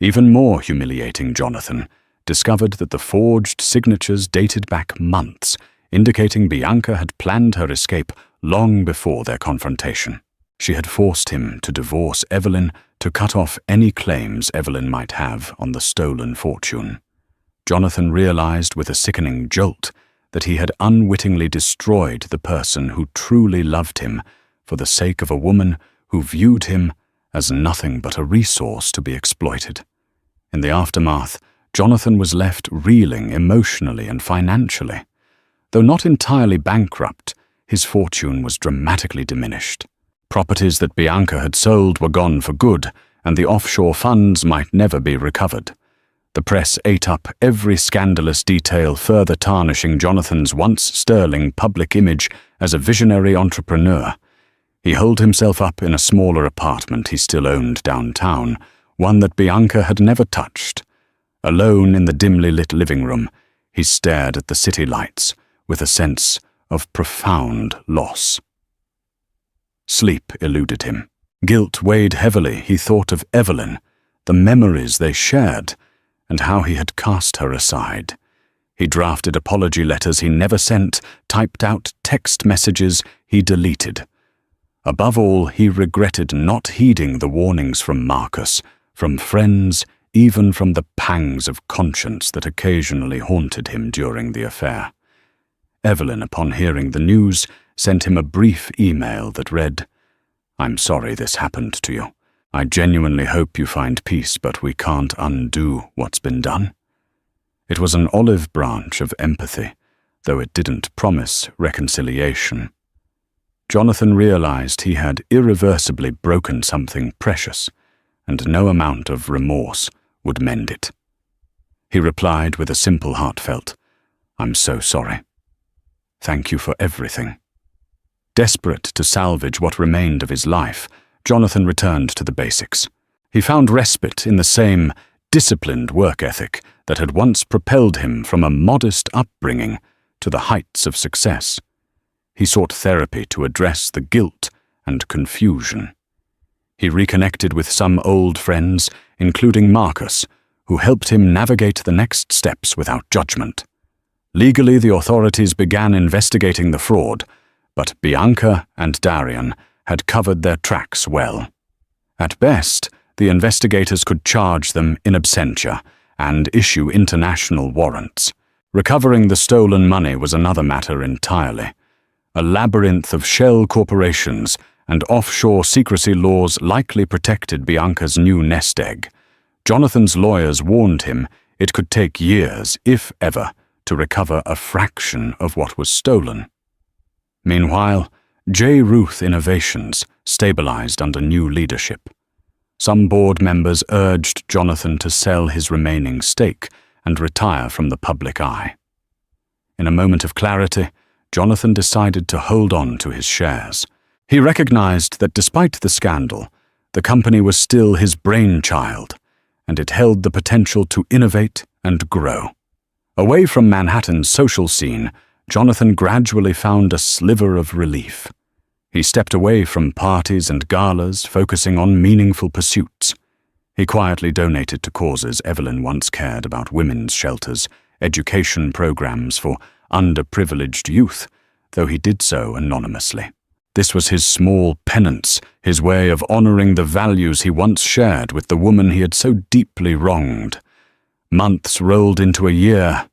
Speaker 1: Even more humiliating, Jonathan discovered that the forged signatures dated back months, indicating Bianca had planned her escape long before their confrontation. She had forced him to divorce Evelyn to cut off any claims Evelyn might have on the stolen fortune. Jonathan realized with a sickening jolt that he had unwittingly destroyed the person who truly loved him for the sake of a woman who viewed him as nothing but a resource to be exploited. In the aftermath, Jonathan was left reeling emotionally and financially. Though not entirely bankrupt, his fortune was dramatically diminished. Properties that Bianca had sold were gone for good, and the offshore funds might never be recovered. The press ate up every scandalous detail, further tarnishing Jonathan's once sterling public image as a visionary entrepreneur. He holed himself up in a smaller apartment he still owned downtown, one that Bianca had never touched. Alone in the dimly lit living room, he stared at the city lights with a sense of profound loss. Sleep eluded him. Guilt weighed heavily. He thought of Evelyn, the memories they shared, and how he had cast her aside. He drafted apology letters he never sent, typed out text messages he deleted. Above all, he regretted not heeding the warnings from Marcus, from friends, even from the pangs of conscience that occasionally haunted him during the affair. Evelyn, upon hearing the news, sent him a brief email that read, "I'm sorry this happened to you. I genuinely hope you find peace, but we can't undo what's been done." It was an olive branch of empathy, though it didn't promise reconciliation. Jonathan realized he had irreversibly broken something precious, and no amount of remorse would mend it. He replied with a simple heartfelt, "I'm so sorry. Thank you for everything." Desperate to salvage what remained of his life, Jonathan returned to the basics. He found respite in the same disciplined work ethic that had once propelled him from a modest upbringing to the heights of success. He sought therapy to address the guilt and confusion. He reconnected with some old friends, including Marcus, who helped him navigate the next steps without judgment. Legally, the authorities began investigating the fraud, but Bianca and Darian had covered their tracks well. At best, the investigators could charge them in absentia and issue international warrants. Recovering the stolen money was another matter entirely. A labyrinth of shell corporations and offshore secrecy laws likely protected Bianca's new nest egg. Jonathan's lawyers warned him it could take years, if ever, to recover a fraction of what was stolen. Meanwhile, J. Ruth Innovations stabilized under new leadership. Some board members urged Jonathan to sell his remaining stake and retire from the public eye. In a moment of clarity, Jonathan decided to hold on to his shares. He recognized that despite the scandal, the company was still his brainchild, and it held the potential to innovate and grow. Away from Manhattan's social scene, Jonathan gradually found a sliver of relief. He stepped away from parties and galas, focusing on meaningful pursuits. He quietly donated to causes Evelyn once cared about: women's shelters, education programs for underprivileged youth, though he did so anonymously. This was his small penance, his way of honoring the values he once shared with the woman he had so deeply wronged. Months rolled into a year,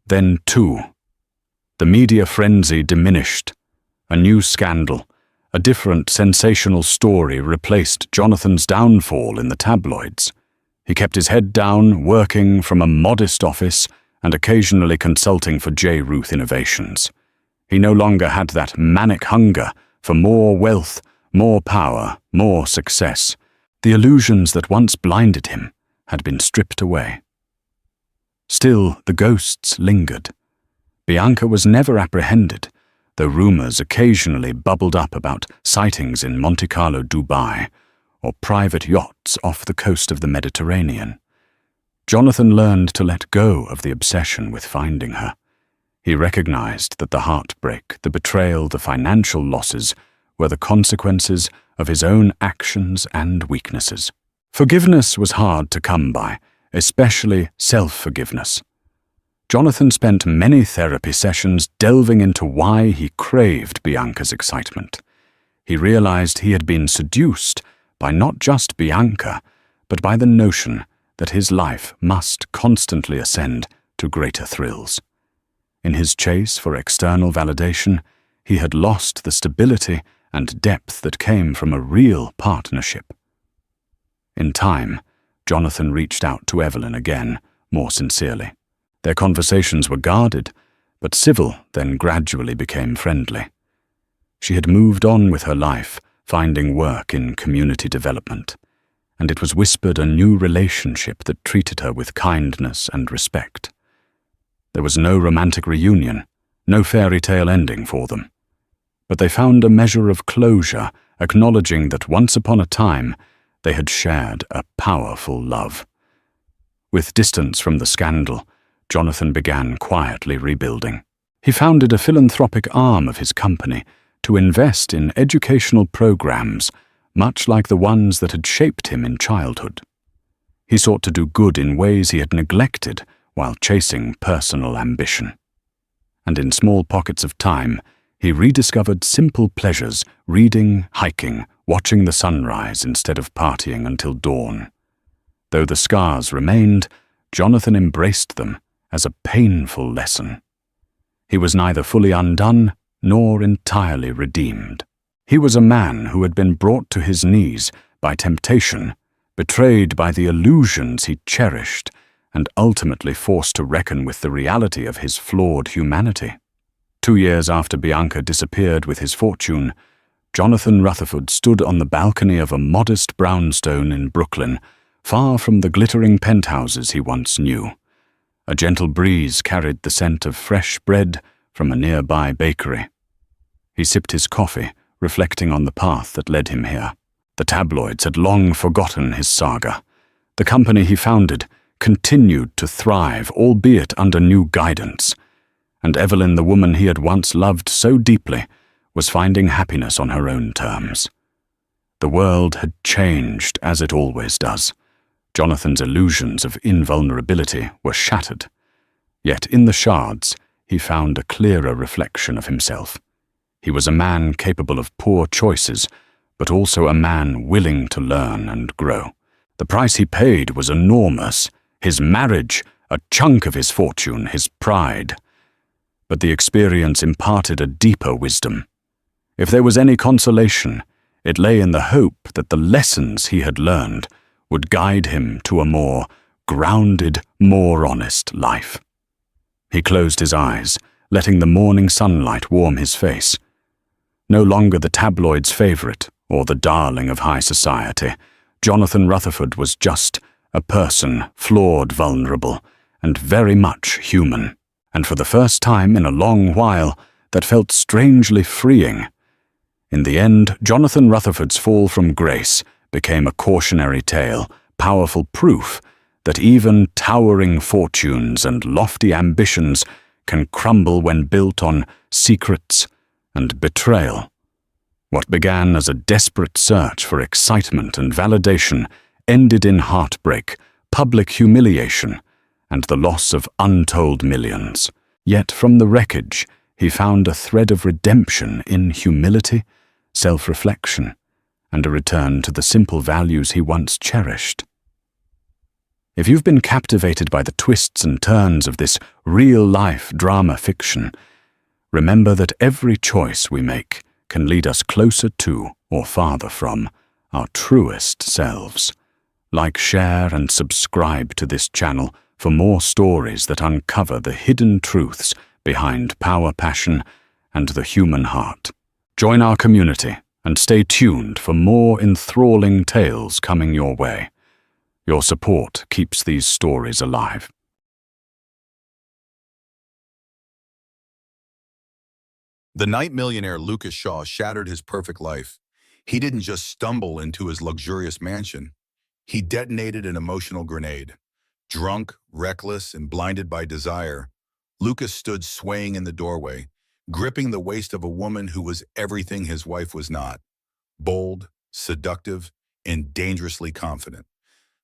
Speaker 1: then 2. The media frenzy diminished. A new scandal, a different sensational story replaced Jonathan's downfall in the tabloids. He kept his head down, working from a modest office and occasionally consulting for J. Ruth Innovations. He no longer had that manic hunger for more wealth, more power, more success. The illusions that once blinded him had been stripped away. Still, the ghosts lingered. Bianca was never apprehended, though rumors occasionally bubbled up about sightings in Monte Carlo, Dubai, or private yachts off the coast of the Mediterranean. Jonathan learned to let go of the obsession with finding her. He recognized that the heartbreak, the betrayal, the financial losses were the consequences of his own actions and weaknesses. Forgiveness was hard to come by, especially self-forgiveness. Jonathan spent many therapy sessions delving into why he craved Bianca's excitement. He realized he had been seduced by not just Bianca, but by the notion that his life must constantly ascend to greater thrills. In his chase for external validation, he had lost the stability and depth that came from a real partnership. In time, Jonathan reached out to Evelyn again, more sincerely. Their conversations were guarded, but civil, then gradually became friendly. She had moved on with her life, finding work in community development, and it was whispered a new relationship that treated her with kindness and respect. There was no romantic reunion, no fairy tale ending for them, but they found a measure of closure, acknowledging that once upon a time they had shared a powerful love. With distance from the scandal, Jonathan began quietly rebuilding. He founded a philanthropic arm of his company to invest in educational programs, much like the ones that had shaped him in childhood. He sought to do good in ways he had neglected while chasing personal ambition. And in small pockets of time, he rediscovered simple pleasures: reading, hiking, watching the sunrise instead of partying until dawn. Though the scars remained, Jonathan embraced them as a painful lesson. He was neither fully undone nor entirely redeemed. He was a man who had been brought to his knees by temptation, betrayed by the illusions he cherished, and ultimately forced to reckon with the reality of his flawed humanity. 2 years after Bianca disappeared with his fortune, Jonathan Rutherford stood on the balcony of a modest brownstone in Brooklyn, far from the glittering penthouses he once knew. A gentle breeze carried the scent of fresh bread from a nearby bakery. He sipped his coffee, reflecting on the path that led him here. The tabloids had long forgotten his saga. The company he founded continued to thrive, albeit under new guidance. And Evelyn, the woman he had once loved so deeply, was finding happiness on her own terms. The world had changed, as it always does. Jonathan's illusions of invulnerability were shattered. Yet in the shards, he found a clearer reflection of himself. He was a man capable of poor choices, but also a man willing to learn and grow. The price he paid was enormous: his marriage, a chunk of his fortune, his pride. But the experience imparted a deeper wisdom. If there was any consolation, it lay in the hope that the lessons he had learned would guide him to a more grounded, more honest life. He closed his eyes, letting the morning sunlight warm his face. No longer the tabloid's favorite or the darling of high society, Jonathan Rutherford was just a person, flawed, vulnerable, and very much human. And for the first time in a long while, that felt strangely freeing. In the end, Jonathan Rutherford's fall from grace became a cautionary tale, powerful proof that even towering fortunes and lofty ambitions can crumble when built on secrets and betrayal. What began as a desperate search for excitement and validation ended in heartbreak, public humiliation, and the loss of untold millions. Yet from the wreckage, he found a thread of redemption in humility, self-reflection, and a return to the simple values he once cherished. If you've been captivated by the twists and turns of this real-life drama fiction, remember that every choice we make can lead us closer to or farther from our truest selves. Like, share, and subscribe to this channel for more stories that uncover the hidden truths behind power, passion, and the human heart. Join our community and stay tuned for more enthralling tales coming your way. Your support keeps these stories alive.
Speaker 2: The night millionaire Lucas Shaw shattered his perfect life. He didn't just stumble into his luxurious mansion. He detonated an emotional grenade. Drunk, reckless, and blinded by desire, Lucas stood swaying in the doorway, gripping the waist of a woman who was everything his wife was not: bold, seductive, and dangerously confident.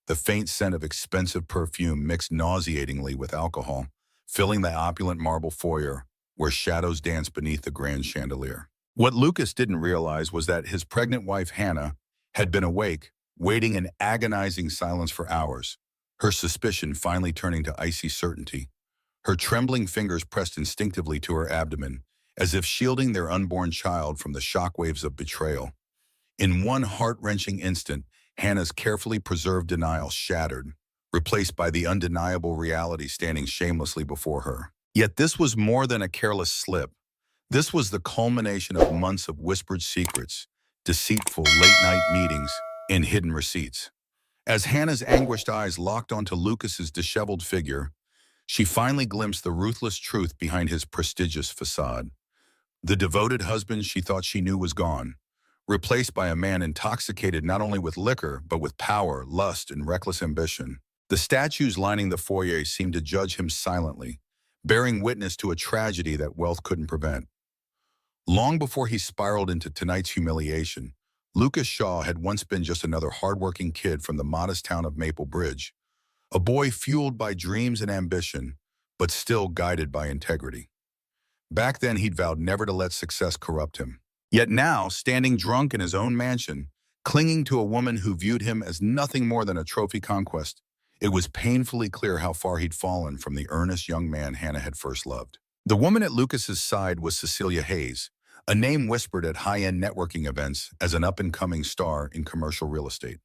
Speaker 2: The faint scent of expensive perfume mixed nauseatingly with alcohol, filling the opulent marble foyer where shadows danced beneath the grand chandelier. What Lucas didn't realize was that his pregnant wife, Hannah, had been awake, waiting in agonizing silence for hours, her suspicion finally turning to icy certainty. Her trembling fingers pressed instinctively to her abdomen, as if shielding their unborn child from the shockwaves of betrayal. In one heart-wrenching instant, Hannah's carefully preserved denial shattered, replaced by the undeniable reality standing shamelessly before her. Yet this was more than a careless slip. This was the culmination of months of whispered secrets, deceitful late-night meetings, and hidden receipts. As Hannah's anguished eyes locked onto Lucas's disheveled figure, she finally glimpsed the ruthless truth behind his prestigious facade. The devoted husband she thought she knew was gone, replaced by a man intoxicated not only with liquor, but with power, lust, and reckless ambition. The statues lining the foyer seemed to judge him silently, bearing witness to a tragedy that wealth couldn't prevent. Long before he spiraled into tonight's humiliation, Lucas Shaw had once been just another hardworking kid from the modest town of Maple Bridge, a boy fueled by dreams and ambition, but still guided by integrity. Back then, he'd vowed never to let success corrupt him. Yet now, standing drunk in his own mansion, clinging to a woman who viewed him as nothing more than a trophy conquest, it was painfully clear how far he'd fallen from the earnest young man Hannah had first loved. The woman at Lucas's side was Cecilia Hayes, a name whispered at high-end networking events as an up-and-coming star in commercial real estate.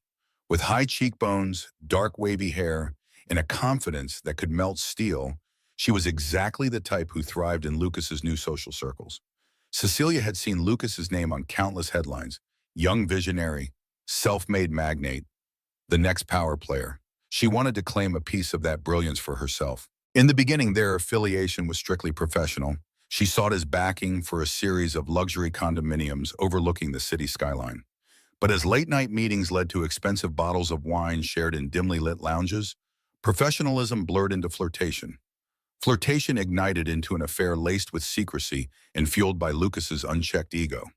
Speaker 2: With high cheekbones, dark wavy hair, and a confidence that could melt steel, She was exactly the type who thrived in Lucas's new social circles. Cecilia had seen Lucas's name on countless headlines: young visionary, self-made magnate, the next power player. She wanted to claim a piece of that brilliance for herself. In the beginning, their affiliation was strictly professional. She sought his backing for a series of luxury condominiums overlooking the city skyline. But as late-night meetings led to expensive bottles of wine shared in dimly lit lounges, professionalism blurred into flirtation. Flirtation ignited into an affair laced with secrecy and fueled by Lucas's unchecked ego.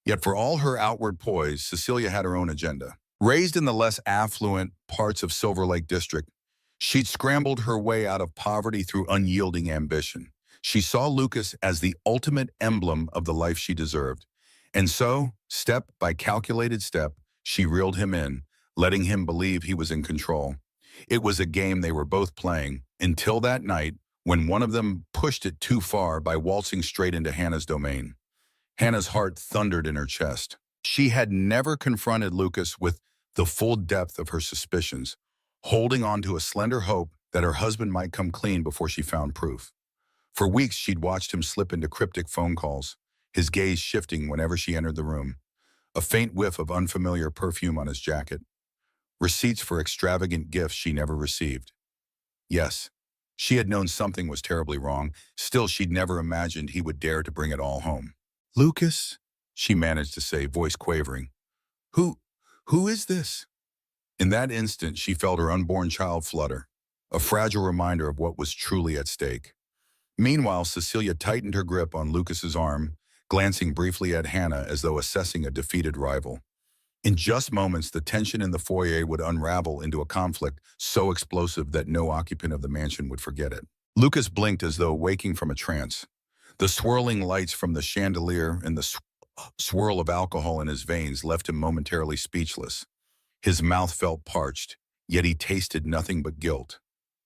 Speaker 2: Yet for all her outward poise, Cecilia had her own agenda. Raised in the less affluent parts of Silver Lake District, she'd scrambled her way out of poverty through unyielding ambition. She saw Lucas as the ultimate emblem of the life she deserved. And so, step by calculated step, she reeled him in, letting him believe he was in control. It was a game they were both playing, until that night when one of them pushed it too far by waltzing straight into Hannah's domain. Hannah's heart thundered in her chest. She had never confronted Lucas with the full depth of her suspicions, holding on to a slender hope that her husband might come clean before she found proof. For weeks, she'd watched him slip into cryptic phone calls, his gaze shifting whenever she entered the room, a faint whiff of unfamiliar perfume on his jacket, receipts for extravagant gifts she never received. Yes, she had known something was terribly wrong, still she'd never imagined he would dare to bring it all home. "Lucas," she managed to say, voice quavering. Who is this?" In that instant, she felt her unborn child flutter, a fragile reminder of what was truly at stake. Meanwhile, Cecilia tightened her grip on Lucas's arm, glancing briefly at Hannah as though assessing a defeated rival. In just moments, the tension in the foyer would unravel into a conflict so explosive that no occupant of the mansion would forget it. Lucas blinked as though waking from a trance. The swirling lights from the chandelier and the swirl of alcohol in his veins left him momentarily speechless. His mouth felt parched, yet he tasted nothing but guilt.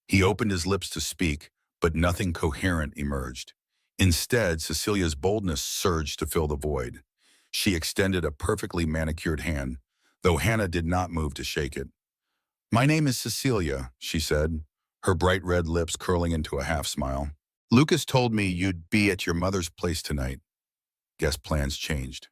Speaker 2: He opened his lips to speak, but nothing coherent emerged. Instead, Cecilia's boldness surged to fill the void. She extended a perfectly manicured hand, though Hannah did not move to shake it. "My name is Cecilia," she said, her bright red lips curling into a half-smile. "Lucas told me you'd be at your mother's place tonight." Guess plans changed.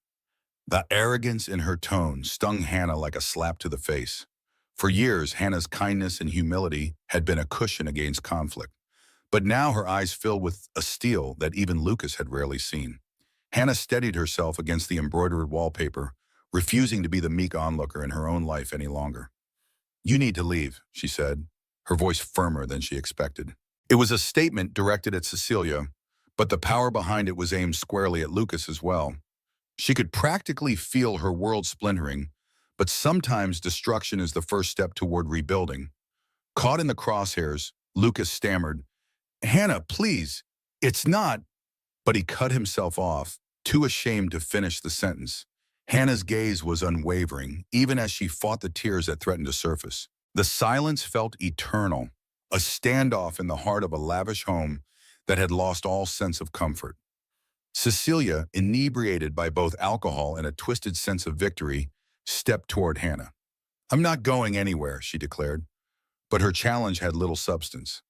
Speaker 2: The arrogance in her tone stung Hannah like a slap to the face. For years, Hannah's kindness and humility had been a cushion against conflict. But now her eyes filled with a steel that even Lucas had rarely seen. Hannah steadied herself against the embroidered wallpaper, refusing to be the meek onlooker in her own life any longer. "You need to leave," she said, her voice firmer than she expected. It was a statement directed at Cecilia, but the power behind it was aimed squarely at Lucas as well. She could practically feel her world splintering, but sometimes destruction is the first step toward rebuilding. Caught in the crosshairs, Lucas stammered, "Hannah, please, it's not," but he cut himself off, too ashamed to finish the sentence. Hannah's gaze was unwavering, even as she fought the tears that threatened to surface. The silence felt eternal, a standoff in the heart of a lavish home that had lost all sense of comfort. Cecilia, inebriated by both alcohol and a twisted sense of victory, stepped toward Hannah. "I'm not going anywhere," she declared, but her challenge had little substance.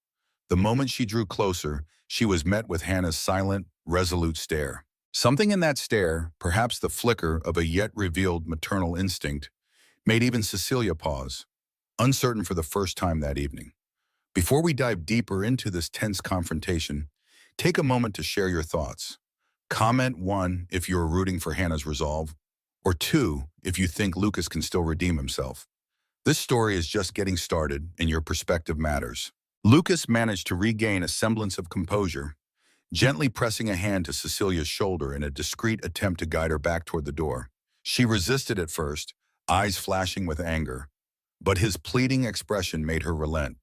Speaker 2: The moment she drew closer, she was met with Hannah's silent, resolute stare. Something in that stare, perhaps the flicker of a yet revealed maternal instinct, made even Cecilia pause, uncertain for the first time that evening. Before we dive deeper into this tense confrontation, take a moment to share your thoughts. Comment 1 if you're rooting for Hannah's resolve, or 2 if you think Lucas can still redeem himself. This story is just getting started, and your perspective matters. Lucas managed to regain a semblance of composure, gently pressing a hand to Cecilia's shoulder in a discreet attempt to guide her back toward the door. She resisted at first, eyes flashing with anger, but his pleading expression made her relent.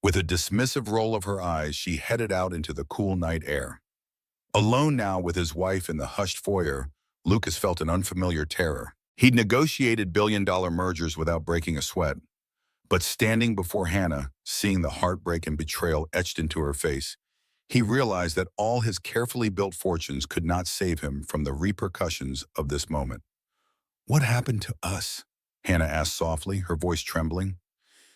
Speaker 2: With a dismissive roll of her eyes, she headed out into the cool night air. Alone now with his wife in the hushed foyer, Lucas felt an unfamiliar terror. He'd negotiated billion-dollar mergers without breaking a sweat. But standing before Hannah, seeing the heartbreak and betrayal etched into her face, he realized that all his carefully built fortunes could not save him from the repercussions of this moment. "What happened to us?" Hannah asked softly, her voice trembling.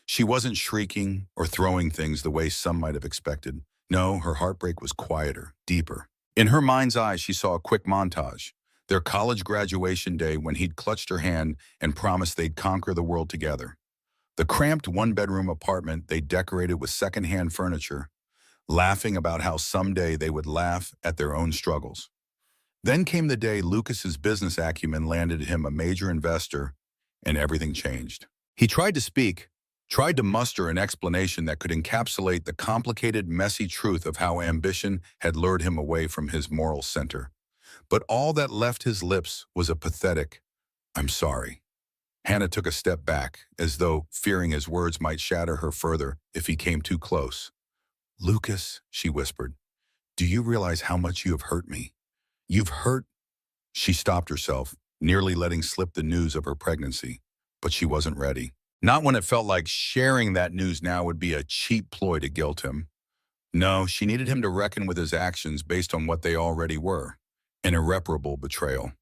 Speaker 2: She wasn't shrieking or throwing things the way some might have expected, No, her heartbreak was quieter, deeper. In her mind's eye, she saw a quick montage. Their college graduation day when he'd clutched her hand and promised they'd conquer the world together. The cramped one-bedroom apartment they decorated with secondhand furniture, laughing about how someday they would laugh at their own struggles. Then came the day Lucas's business acumen landed him a major investor, and everything changed. He tried to speak, tried to muster an explanation that could encapsulate the complicated, messy truth of how ambition had lured him away from his moral center. But all that left his lips was a pathetic, "I'm sorry." Hannah took a step back, as though fearing his words might shatter her further if he came too close. "Lucas," she whispered, "do you realize how much you have hurt me? You've hurt—" She stopped herself, nearly letting slip the news of her pregnancy. But she wasn't ready. Not when it felt like sharing that news now would be a cheap ploy to guilt him. No, she needed him to reckon with his actions based on what they already were. An irreparable betrayal.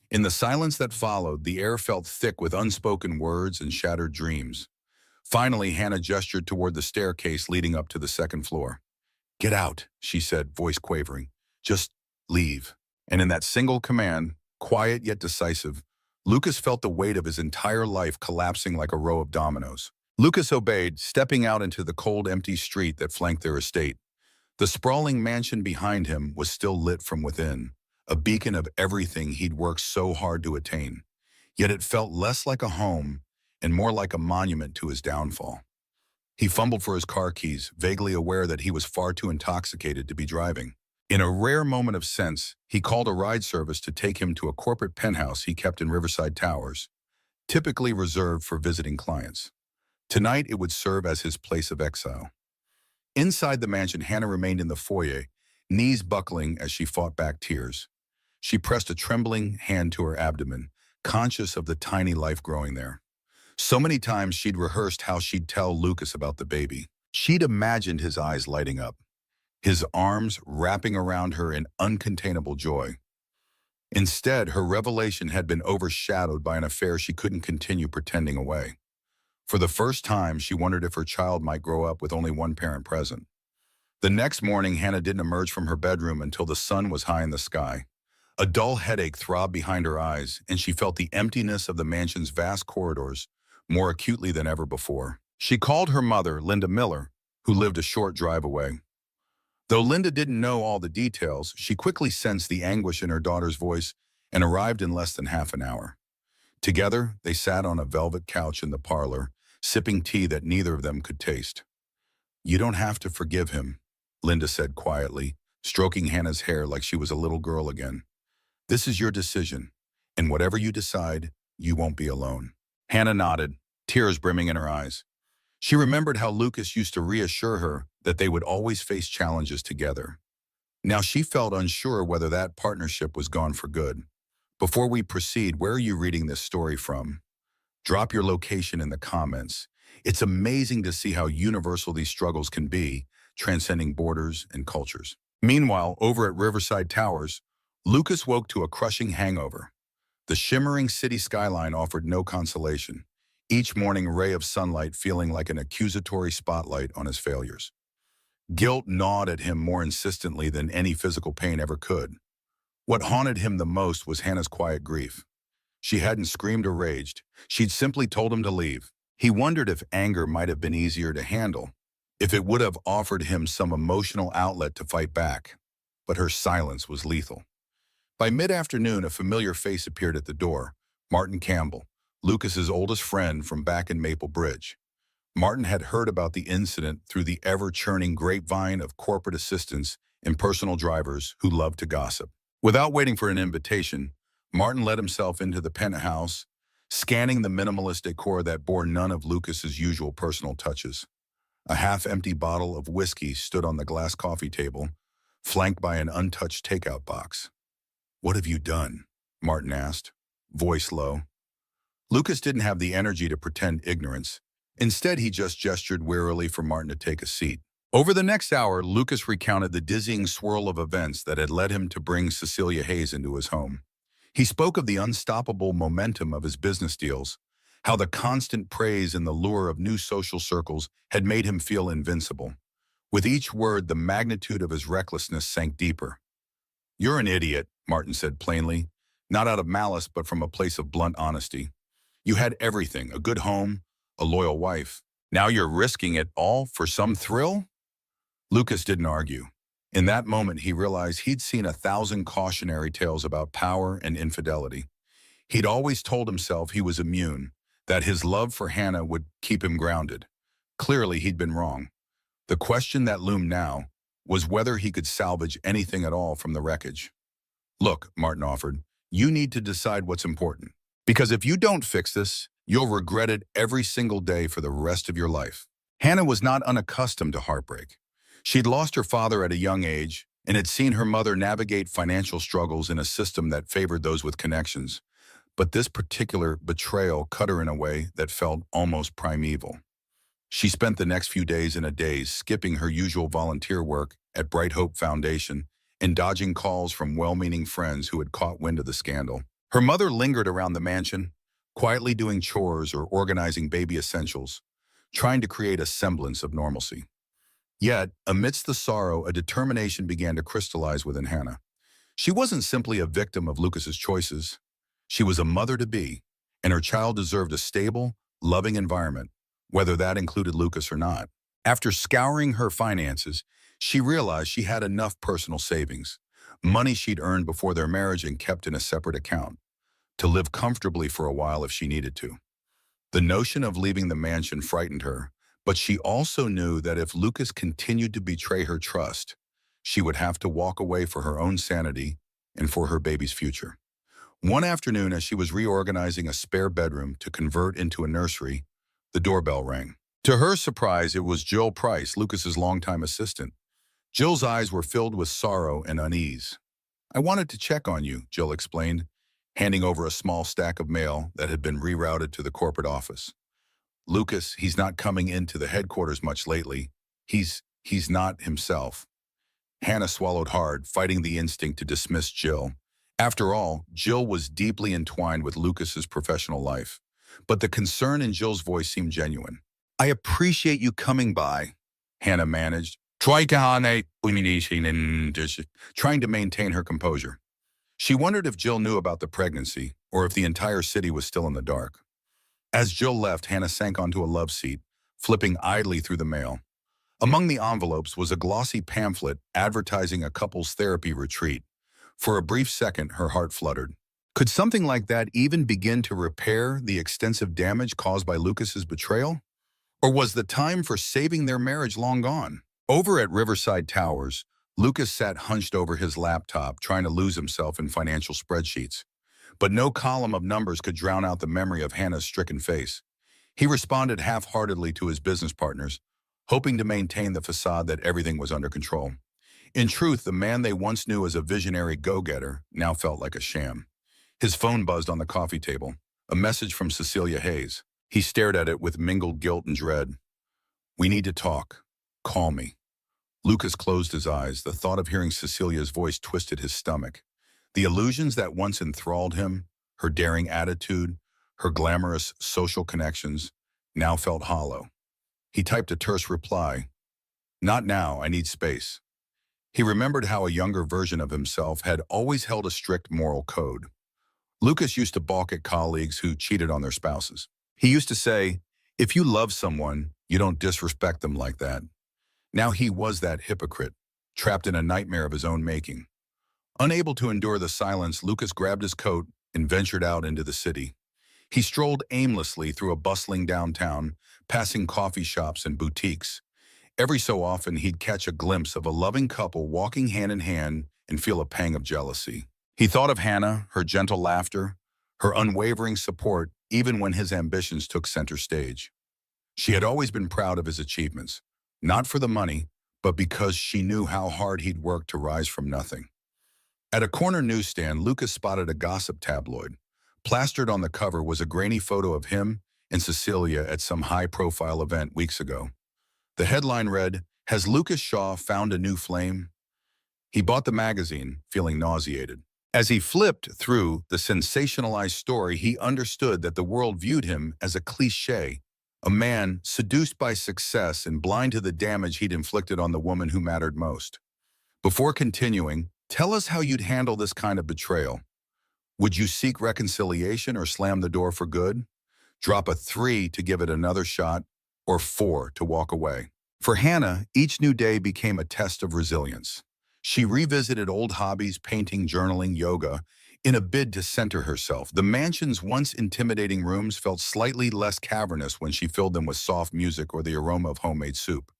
Speaker 2: In the silence that followed, the air felt thick with unspoken words and shattered dreams. Finally, Hannah gestured toward the staircase leading up to the second floor. "Get out," she said, voice quavering. "Just leave." And in that single command, quiet yet decisive, Lucas felt the weight of his entire life collapsing like a row of dominoes. Lucas obeyed, stepping out into the cold, empty street that flanked their estate. The sprawling mansion behind him was still lit from within, a beacon of everything he'd worked so hard to attain. Yet it felt less like a home and more like a monument to his downfall. He fumbled for his car keys, vaguely aware that he was far too intoxicated to be driving. In a rare moment of sense, he called a ride service to take him to a corporate penthouse he kept in Riverside Towers, typically reserved for visiting clients. Tonight, it would serve as his place of exile. Inside the mansion, Hannah remained in the foyer, knees buckling as she fought back tears. She pressed a trembling hand to her abdomen, conscious of the tiny life growing there. So many times she'd rehearsed how she'd tell Lucas about the baby. She'd imagined his eyes lighting up, his arms wrapping around her in uncontainable joy. Instead, her revelation had been overshadowed by an affair she couldn't continue pretending away. For the first time, she wondered if her child might grow up with only one parent present. The next morning, Hannah didn't emerge from her bedroom until the sun was high in the sky. A dull headache throbbed behind her eyes, and she felt the emptiness of the mansion's vast corridors more acutely than ever before. She called her mother, Linda Miller, who lived a short drive away. Though Linda didn't know all the details, she quickly sensed the anguish in her daughter's voice and arrived in less than half an hour. Together, they sat on a velvet couch in the parlor, sipping tea that neither of them could taste. "You don't have to forgive him," Linda said quietly, stroking Hannah's hair like she was a little girl again. "This is your decision, and whatever you decide, you won't be alone." Hannah nodded, tears brimming in her eyes. She remembered how Lucas used to reassure her that they would always face challenges together. Now she felt unsure whether that partnership was gone for good. Before we proceed, where are you reading this story from? Drop your location in the comments. It's amazing to see how universal these struggles can be, transcending borders and cultures. Meanwhile, over at Riverside Towers, Lucas woke to a crushing hangover. The shimmering city skyline offered no consolation, each morning ray of sunlight feeling like an accusatory spotlight on his failures. Guilt gnawed at him more insistently than any physical pain ever could. What haunted him the most was Hannah's quiet grief. She hadn't screamed or raged. She'd simply told him to leave. He wondered if anger might have been easier to handle, if it would have offered him some emotional outlet to fight back. But her silence was lethal. By mid-afternoon, a familiar face appeared at the door, Martin Campbell, Lucas's oldest friend from back in Maple Bridge. Martin had heard about the incident through the ever-churning grapevine of corporate assistants and personal drivers who loved to gossip. Without waiting for an invitation, Martin let himself into the penthouse, scanning the minimalist decor that bore none of Lucas's usual personal touches. A half-empty bottle of whiskey stood on the glass coffee table, flanked by an untouched takeout box. "What have you done?" Martin asked, voice low. Lucas didn't have the energy to pretend ignorance. Instead, he just gestured wearily for Martin to take a seat. Over the next hour, Lucas recounted the dizzying swirl of events that had led him to bring Cecilia Hayes into his home. He spoke of the unstoppable momentum of his business deals, how the constant praise and the lure of new social circles had made him feel invincible. With each word, the magnitude of his recklessness sank deeper. "You're an idiot," Martin said plainly, not out of malice but from a place of blunt honesty. "You had everything, a good home, a loyal wife. Now you're risking it all for some thrill?" Lucas didn't argue. In that moment, he realized he'd seen 1,000 cautionary tales about power and infidelity. He'd always told himself he was immune, that his love for Hannah would keep him grounded. Clearly, he'd been wrong. The question that loomed now was whether he could salvage anything at all from the wreckage. "Look," Martin offered, "you need to decide what's important. Because if you don't fix this, you'll regret it every single day for the rest of your life." Hannah was not unaccustomed to heartbreak. She'd lost her father at a young age and had seen her mother navigate financial struggles in a system that favored those with connections. But this particular betrayal cut her in a way that felt almost primeval. She spent the next few days in a daze, skipping her usual volunteer work at Bright Hope Foundation and dodging calls from well-meaning friends who had caught wind of the scandal. Her mother lingered around the mansion, quietly doing chores or organizing baby essentials, trying to create a semblance of normalcy. Yet, amidst the sorrow, a determination began to crystallize within Hannah. She wasn't simply a victim of Lucas's choices. She was a mother-to-be, and her child deserved a stable, loving environment, whether that included Lucas or not. After scouring her finances, she realized she had enough personal savings, money she'd earned before their marriage and kept in a separate account, to live comfortably for a while if she needed to. The notion of leaving the mansion frightened her, but she also knew that if Lucas continued to betray her trust, she would have to walk away for her own sanity and for her baby's future. One afternoon, as she was reorganizing a spare bedroom to convert into a nursery, the doorbell rang. To her surprise, it was Jill Price, Lucas's longtime assistant. Jill's eyes were filled with sorrow and unease. "I wanted to check on you," Jill explained, handing over a small stack of mail that had been rerouted to the corporate office. "Lucas, he's not coming into the headquarters much lately. He's not himself." Hannah swallowed hard, fighting the instinct to dismiss Jill. After all, Jill was deeply entwined with Lucas's professional life. But the concern in Jill's voice seemed genuine. "I appreciate you coming by," Hannah managed, trying to maintain her composure. She wondered if Jill knew about the pregnancy or if the entire city was still in the dark. As Jill left, Hannah sank onto a love seat, flipping idly through the mail. Among the envelopes was a glossy pamphlet advertising a couple's therapy retreat. For a brief second, her heart fluttered. Could something like that even begin to repair the extensive damage caused by Lucas's betrayal? Or was the time for saving their marriage long gone? Over at Riverside Towers, Lucas sat hunched over his laptop, trying to lose himself in financial spreadsheets. But no column of numbers could drown out the memory of Hannah's stricken face. He responded half-heartedly to his business partners, hoping to maintain the facade that everything was under control. In truth, the man they once knew as a visionary go-getter now felt like a sham. His phone buzzed on the coffee table, a message from Cecilia Hayes. He stared at it with mingled guilt and dread. "We need to talk. Call me." Lucas closed his eyes. The thought of hearing Cecilia's voice twisted his stomach. The illusions that once enthralled him, her daring attitude, her glamorous social connections, now felt hollow. He typed a terse reply. "Not now, I need space." He remembered how a younger version of himself had always held a strict moral code. Lucas used to balk at colleagues who cheated on their spouses. He used to say, "If you love someone, you don't disrespect them like that." Now he was that hypocrite, trapped in a nightmare of his own making. Unable to endure the silence, Lucas grabbed his coat and ventured out into the city. He strolled aimlessly through a bustling downtown, passing coffee shops and boutiques. Every so often, he'd catch a glimpse of a loving couple walking hand in hand and feel a pang of jealousy. He thought of Hannah, her gentle laughter, her unwavering support, even when his ambitions took center stage. She had always been proud of his achievements, not for the money, but because she knew how hard he'd worked to rise from nothing. At a corner newsstand, Lucas spotted a gossip tabloid. Plastered on the cover was a grainy photo of him and Cecilia at some high-profile event weeks ago. The headline read, "Has Lucas Shaw found a new flame?" He bought the magazine, feeling nauseated. As he flipped through the sensationalized story, he understood that the world viewed him as a cliché, A man seduced by success and blind to the damage he'd inflicted on the woman who mattered most. Before continuing, tell us how you'd handle this kind of betrayal. Would you seek reconciliation or slam the door for good? Drop a 3 to give it another shot, or 4 to walk away. For Hannah, each new day became a test of resilience. She revisited old hobbies, painting, journaling, yoga, in a bid to center herself. The mansion's once intimidating rooms felt slightly less cavernous when she filled them with soft music or the aroma of homemade soup.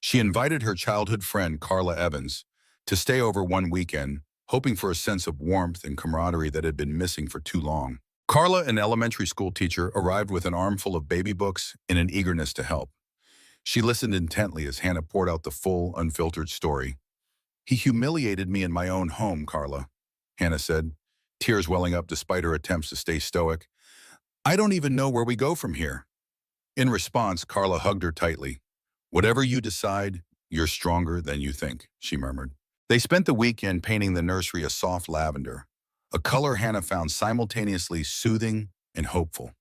Speaker 2: She invited her childhood friend, Carla Evans, to stay over one weekend, hoping for a sense of warmth and camaraderie that had been missing for too long. Carla, an elementary school teacher, arrived with an armful of baby books and an eagerness to help. She listened intently as Hannah poured out the full, unfiltered story. "He humiliated me in my own home, Carla," Hannah said, tears welling up despite her attempts to stay stoic. "I don't even know where we go from here." In response, Carla hugged her tightly. "Whatever you decide, you're stronger than you think," she murmured. They spent the weekend painting the nursery a soft lavender, a color Hannah found simultaneously soothing and hopeful.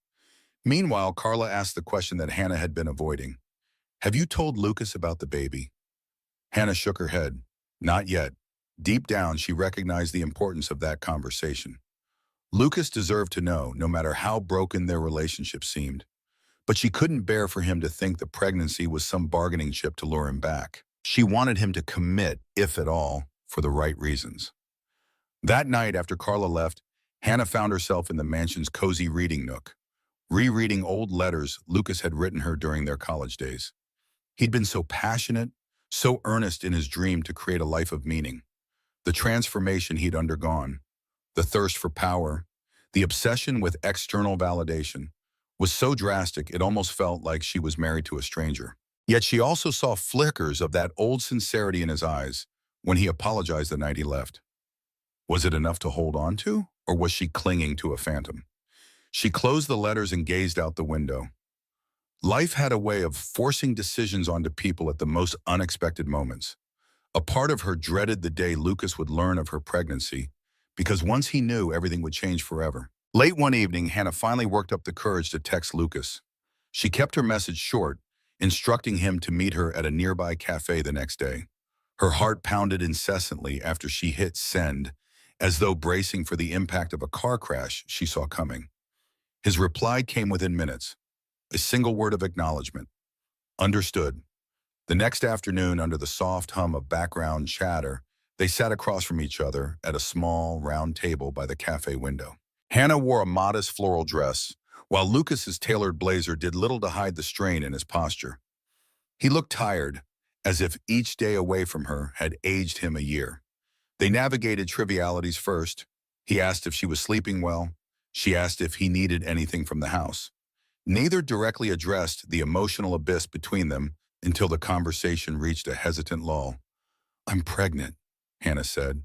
Speaker 2: Meanwhile, Carla asked the question that Hannah had been avoiding. "Have you told Lucas about the baby?" Hannah shook her head. Not yet. Deep down, she recognized the importance of that conversation. Lucas deserved to know, no matter how broken their relationship seemed. But she couldn't bear for him to think the pregnancy was some bargaining chip to lure him back. She wanted him to commit, if at all, for the right reasons. That night, after Carla left, Hannah found herself in the mansion's cozy reading nook, rereading old letters Lucas had written her during their college days. He'd been so passionate, so earnest in his dream to create a life of meaning. The transformation he'd undergone, the thirst for power, the obsession with external validation, was so drastic it almost felt like she was married to a stranger. Yet she also saw flickers of that old sincerity in his eyes when he apologized the night he left. Was it enough to hold on to, or was she clinging to a phantom? She closed the letters and gazed out the window. Life had a way of forcing decisions onto people at the most unexpected moments. A part of her dreaded the day Lucas would learn of her pregnancy, because once he knew, everything would change forever. Late one evening, Hannah finally worked up the courage to text Lucas. She kept her message short, instructing him to meet her at a nearby cafe the next day. Her heart pounded incessantly after she hit send, as though bracing for the impact of a car crash she saw coming. His reply came within minutes. A single word of acknowledgement. Understood. The next afternoon, under the soft hum of background chatter, they sat across from each other at a small, round table by the cafe window. Hannah wore a modest floral dress, while Lucas's tailored blazer did little to hide the strain in his posture. He looked tired, as if each day away from her had aged him a year. They navigated trivialities first. He asked if she was sleeping well. She asked if he needed anything from the house. Neither directly addressed the emotional abyss between them until the conversation reached a hesitant lull. "I'm pregnant," Hannah said,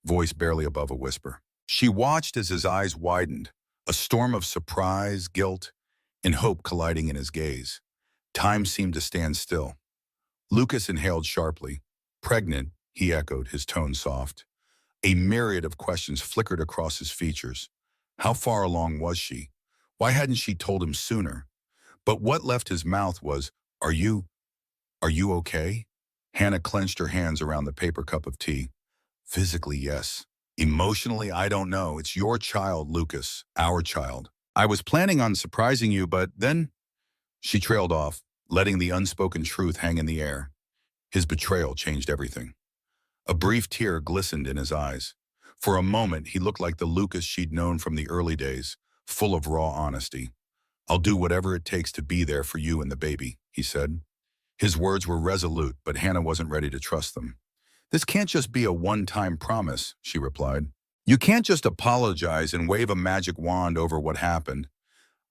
Speaker 2: voice barely above a whisper. She watched as his eyes widened, a storm of surprise, guilt, and hope colliding in his gaze. Time seemed to stand still. Lucas inhaled sharply. "Pregnant," he echoed, his tone soft. A myriad of questions flickered across his features. How far along was she? Why hadn't she told him sooner? But what left his mouth was, Are you okay?" Hannah clenched her hands around the paper cup of tea. "Physically, yes. Emotionally, I don't know. It's your child, Lucas. Our child. I was planning on surprising you, but then—" She trailed off, letting the unspoken truth hang in the air. His betrayal changed everything. A brief tear glistened in his eyes. For a moment, he looked like the Lucas she'd known from the early days, full of raw honesty. "I'll do whatever it takes to be there for you and the baby," he said. His words were resolute, but Hannah wasn't ready to trust them. "This can't just be a one-time promise," she replied. "You can't just apologize and wave a magic wand over what happened.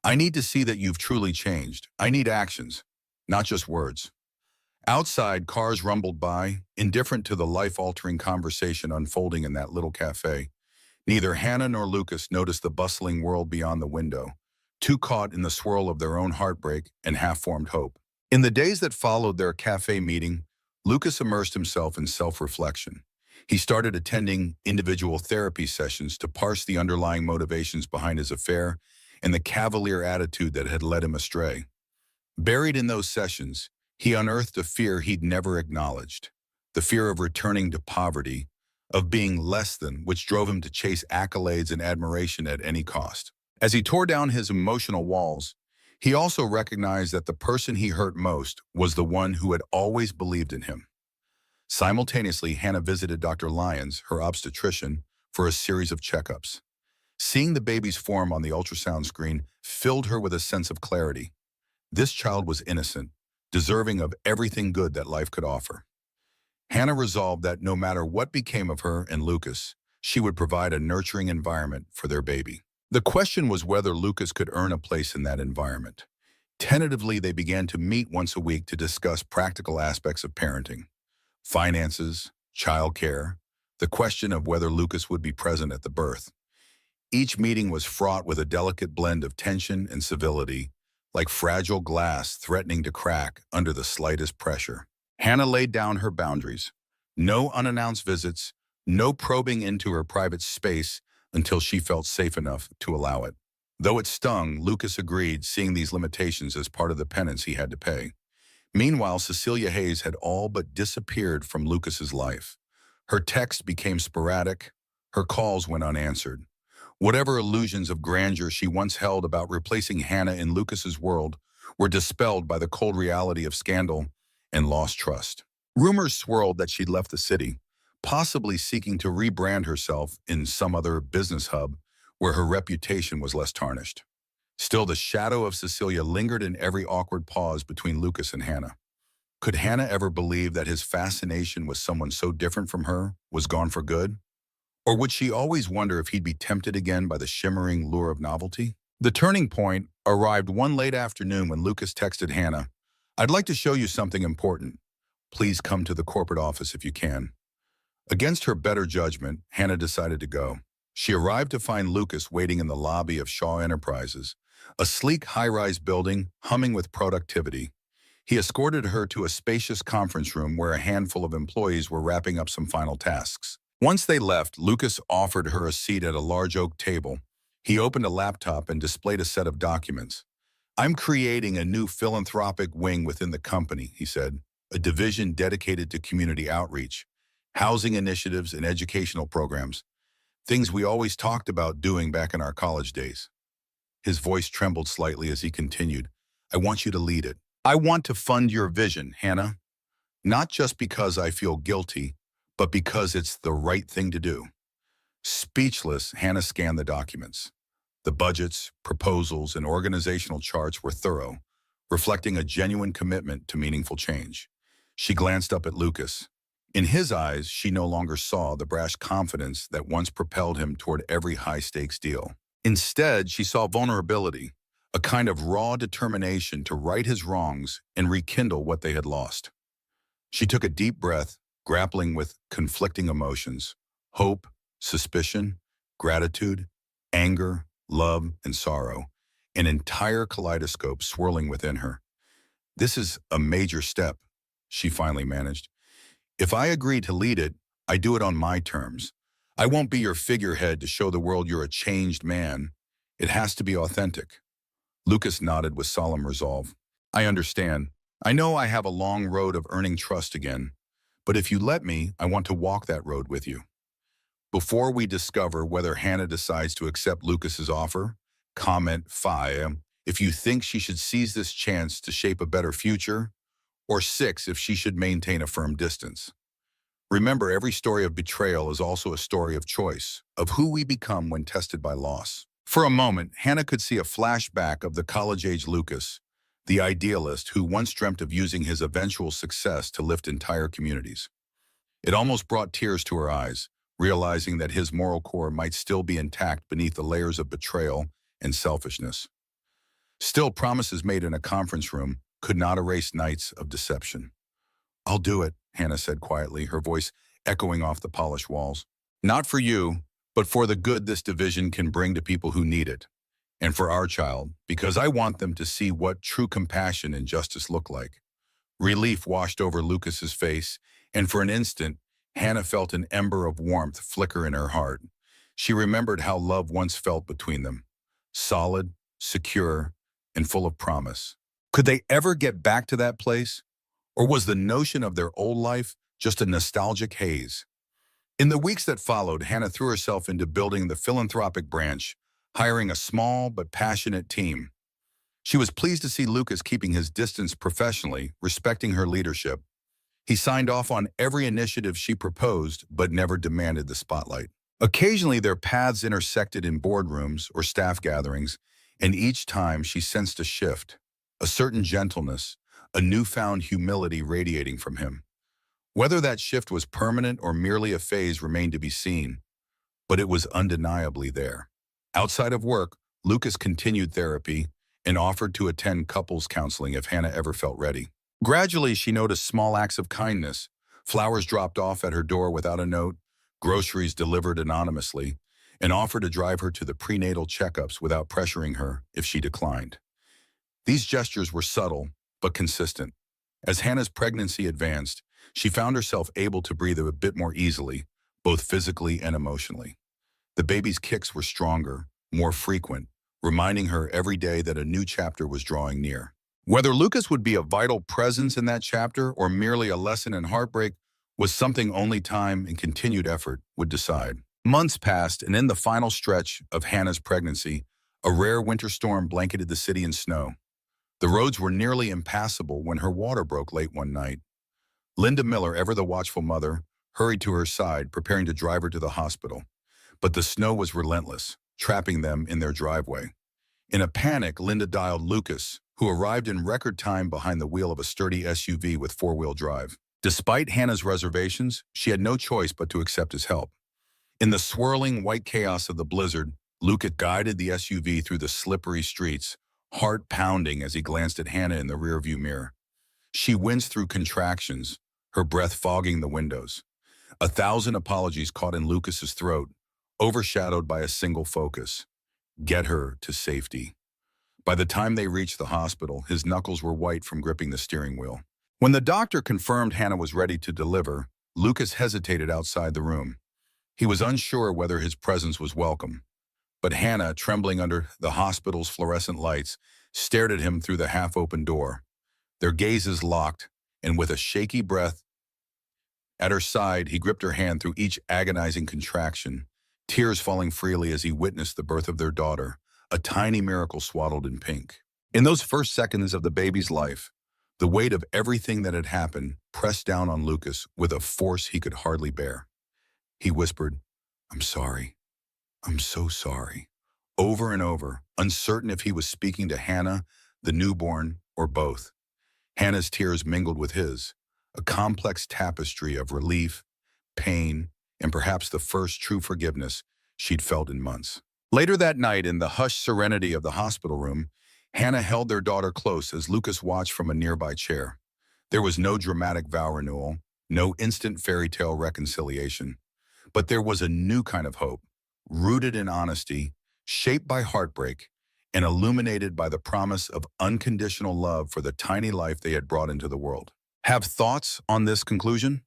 Speaker 2: I need to see that you've truly changed. I need actions, not just words." Outside, cars rumbled by, indifferent to the life-altering conversation unfolding in that little cafe. Neither Hannah nor Lucas noticed the bustling world beyond the window, too caught in the swirl of their own heartbreak and half-formed hope. In the days that followed their cafe meeting, Lucas immersed himself in self-reflection. He started attending individual therapy sessions to parse the underlying motivations behind his affair and the cavalier attitude that had led him astray. Buried in those sessions, he unearthed a fear he'd never acknowledged, the fear of returning to poverty, of being less than, which drove him to chase accolades and admiration at any cost. As he tore down his emotional walls, he also recognized that the person he hurt most was the one who had always believed in him. Simultaneously, Hannah visited Dr. Lyons, her obstetrician, for a series of checkups. Seeing the baby's form on the ultrasound screen filled her with a sense of clarity. This child was innocent, deserving of everything good that life could offer. Hannah resolved that no matter what became of her and Lucas, she would provide a nurturing environment for their baby. The question was whether Lucas could earn a place in that environment. Tentatively, they began to meet once a week to discuss practical aspects of parenting, finances, childcare, the question of whether Lucas would be present at the birth. Each meeting was fraught with a delicate blend of tension and civility, like fragile glass threatening to crack under the slightest pressure. Hannah laid down her boundaries. No unannounced visits, no probing into her private space until she felt safe enough to allow it. Though it stung, Lucas agreed, seeing these limitations as part of the penance he had to pay. Meanwhile, Cecilia Hayes had all but disappeared from Lucas's life. Her texts became sporadic, her calls went unanswered. Whatever illusions of grandeur she once held about replacing Hannah in Lucas's world were dispelled by the cold reality of scandal and lost trust. Rumors swirled that she'd left the city, possibly seeking to rebrand herself in some other business hub where her reputation was less tarnished. Still, the shadow of Cecilia lingered in every awkward pause between Lucas and Hannah. Could Hannah ever believe that his fascination with someone so different from her was gone for good? Or would she always wonder if he'd be tempted again by the shimmering lure of novelty? The turning point arrived one late afternoon when Lucas texted Hannah, "I'd like to show you something important. Please come to the corporate office if you can." Against her better judgment, Hannah decided to go. She arrived to find Lucas waiting in the lobby of Shaw Enterprises, a sleek high-rise building humming with productivity. He escorted her to a spacious conference room where a handful of employees were wrapping up some final tasks. Once they left, Lucas offered her a seat at a large oak table. He opened a laptop and displayed a set of documents. "I'm creating a new philanthropic wing within the company," he said, "a division dedicated to community outreach, housing initiatives, and educational programs, things we always talked about doing back in our college days." His voice trembled slightly as he continued, "I want you to lead it. I want to fund your vision, Hannah. Not just because I feel guilty, but because it's the right thing to do." Speechless, Hannah scanned the documents. The budgets, proposals, and organizational charts were thorough, reflecting a genuine commitment to meaningful change. She glanced up at Lucas. In his eyes, she no longer saw the brash confidence that once propelled him toward every high-stakes deal. Instead, she saw vulnerability, a kind of raw determination to right his wrongs and rekindle what they had lost. She took a deep breath, grappling with conflicting emotions: hope, suspicion, gratitude, anger, love, and sorrow, an entire kaleidoscope swirling within her. "This is a major step," she finally managed. "If I agree to lead it, I do it on my terms. I won't be your figurehead to show the world you're a changed man. It has to be authentic." Lucas nodded with solemn resolve. "I understand. I know I have a long road of earning trust again, but if you let me, I want to walk that road with you." Before we discover whether Hannah decides to accept Lucas's offer, comment 5 if you think she should seize this chance to shape a better future, or 6 if she should maintain a firm distance. Remember, every story of betrayal is also a story of choice, of who we become when tested by loss. For a moment, Hannah could see a flashback of the college-age Lucas, the idealist who once dreamt of using his eventual success to lift entire communities. It almost brought tears to her eyes, realizing that his moral core might still be intact beneath the layers of betrayal and selfishness. Still, promises made in a conference room could not erase nights of deception. "I'll do it," Hannah said quietly, her voice echoing off the polished walls. "Not for you, but for the good this division can bring to people who need it. And for our child, because I want them to see what true compassion and justice look like." Relief washed over Lucas's face, and for an instant, Hannah felt an ember of warmth flicker in her heart. She remembered how love once felt between them, solid, secure, and full of promise. Could they ever get back to that place? Or was the notion of their old life just a nostalgic haze? In the weeks that followed, Hannah threw herself into building the philanthropic branch, hiring a small but passionate team. She was pleased to see Lucas keeping his distance professionally, respecting her leadership. He signed off on every initiative she proposed, but never demanded the spotlight. Occasionally, their paths intersected in boardrooms or staff gatherings, and each time she sensed a shift, a certain gentleness, a newfound humility radiating from him. Whether that shift was permanent or merely a phase remained to be seen, but it was undeniably there. Outside of work, Lucas continued therapy and offered to attend couples counseling if Hannah ever felt ready. Gradually, she noticed small acts of kindness, flowers dropped off at her door without a note, groceries delivered anonymously, and offered to drive her to the prenatal checkups without pressuring her if she declined. These gestures were subtle, but consistent. As Hannah's pregnancy advanced, she found herself able to breathe a bit more easily, both physically and emotionally. The baby's kicks were stronger, more frequent, reminding her every day that a new chapter was drawing near. Whether Lucas would be a vital presence in that chapter or merely a lesson in heartbreak was something only time and continued effort would decide. Months passed, and in the final stretch of Hannah's pregnancy, a rare winter storm blanketed the city in snow. The roads were nearly impassable when her water broke late one night. Linda Miller, ever the watchful mother, hurried to her side, preparing to drive her to the hospital. But the snow was relentless, trapping them in their driveway. In a panic, Linda dialed Lucas, who arrived in record time behind the wheel of a sturdy SUV with four-wheel drive. Despite Hannah's reservations, she had no choice but to accept his help. In the swirling white chaos of the blizzard, Lucas guided the SUV through the slippery streets, heart pounding as he glanced at Hannah in the rearview mirror. She winced through contractions, her breath fogging the windows. 1,000 apologies caught in Lucas's throat, overshadowed by a single focus: get her to safety. By the time they reached the hospital, his knuckles were white from gripping the steering wheel. When the doctor confirmed Hannah was ready to deliver, Lucas hesitated outside the room. He was unsure whether his presence was welcome. But Hannah, trembling under the hospital's fluorescent lights, stared at him through the half-open door. Their gazes locked, and with a shaky breath at her side, he gripped her hand through each agonizing contraction, tears falling freely as he witnessed the birth of their daughter, a tiny miracle swaddled in pink. In those first seconds of the baby's life, the weight of everything that had happened pressed down on Lucas with a force he could hardly bear. He whispered, "I'm sorry. I'm so sorry," over and over, uncertain if he was speaking to Hannah, the newborn, or both. Hannah's tears mingled with his, a complex tapestry of relief, pain, and perhaps the first true forgiveness she'd felt in months. Later that night, in the hushed serenity of the hospital room, Hannah held their daughter close as Lucas watched from a nearby chair. There was no dramatic vow renewal, no instant fairy tale reconciliation, but there was a new kind of hope, rooted in honesty, shaped by heartbreak, and illuminated by the promise of unconditional love for the tiny life they had brought into the world. Have thoughts on this conclusion?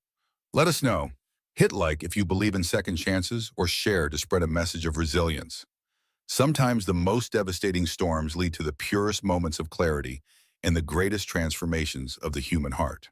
Speaker 2: Let us know. Hit like if you believe in second chances, or share to spread a message of resilience. Sometimes the most devastating storms lead to the purest moments of clarity and the greatest transformations of the human heart.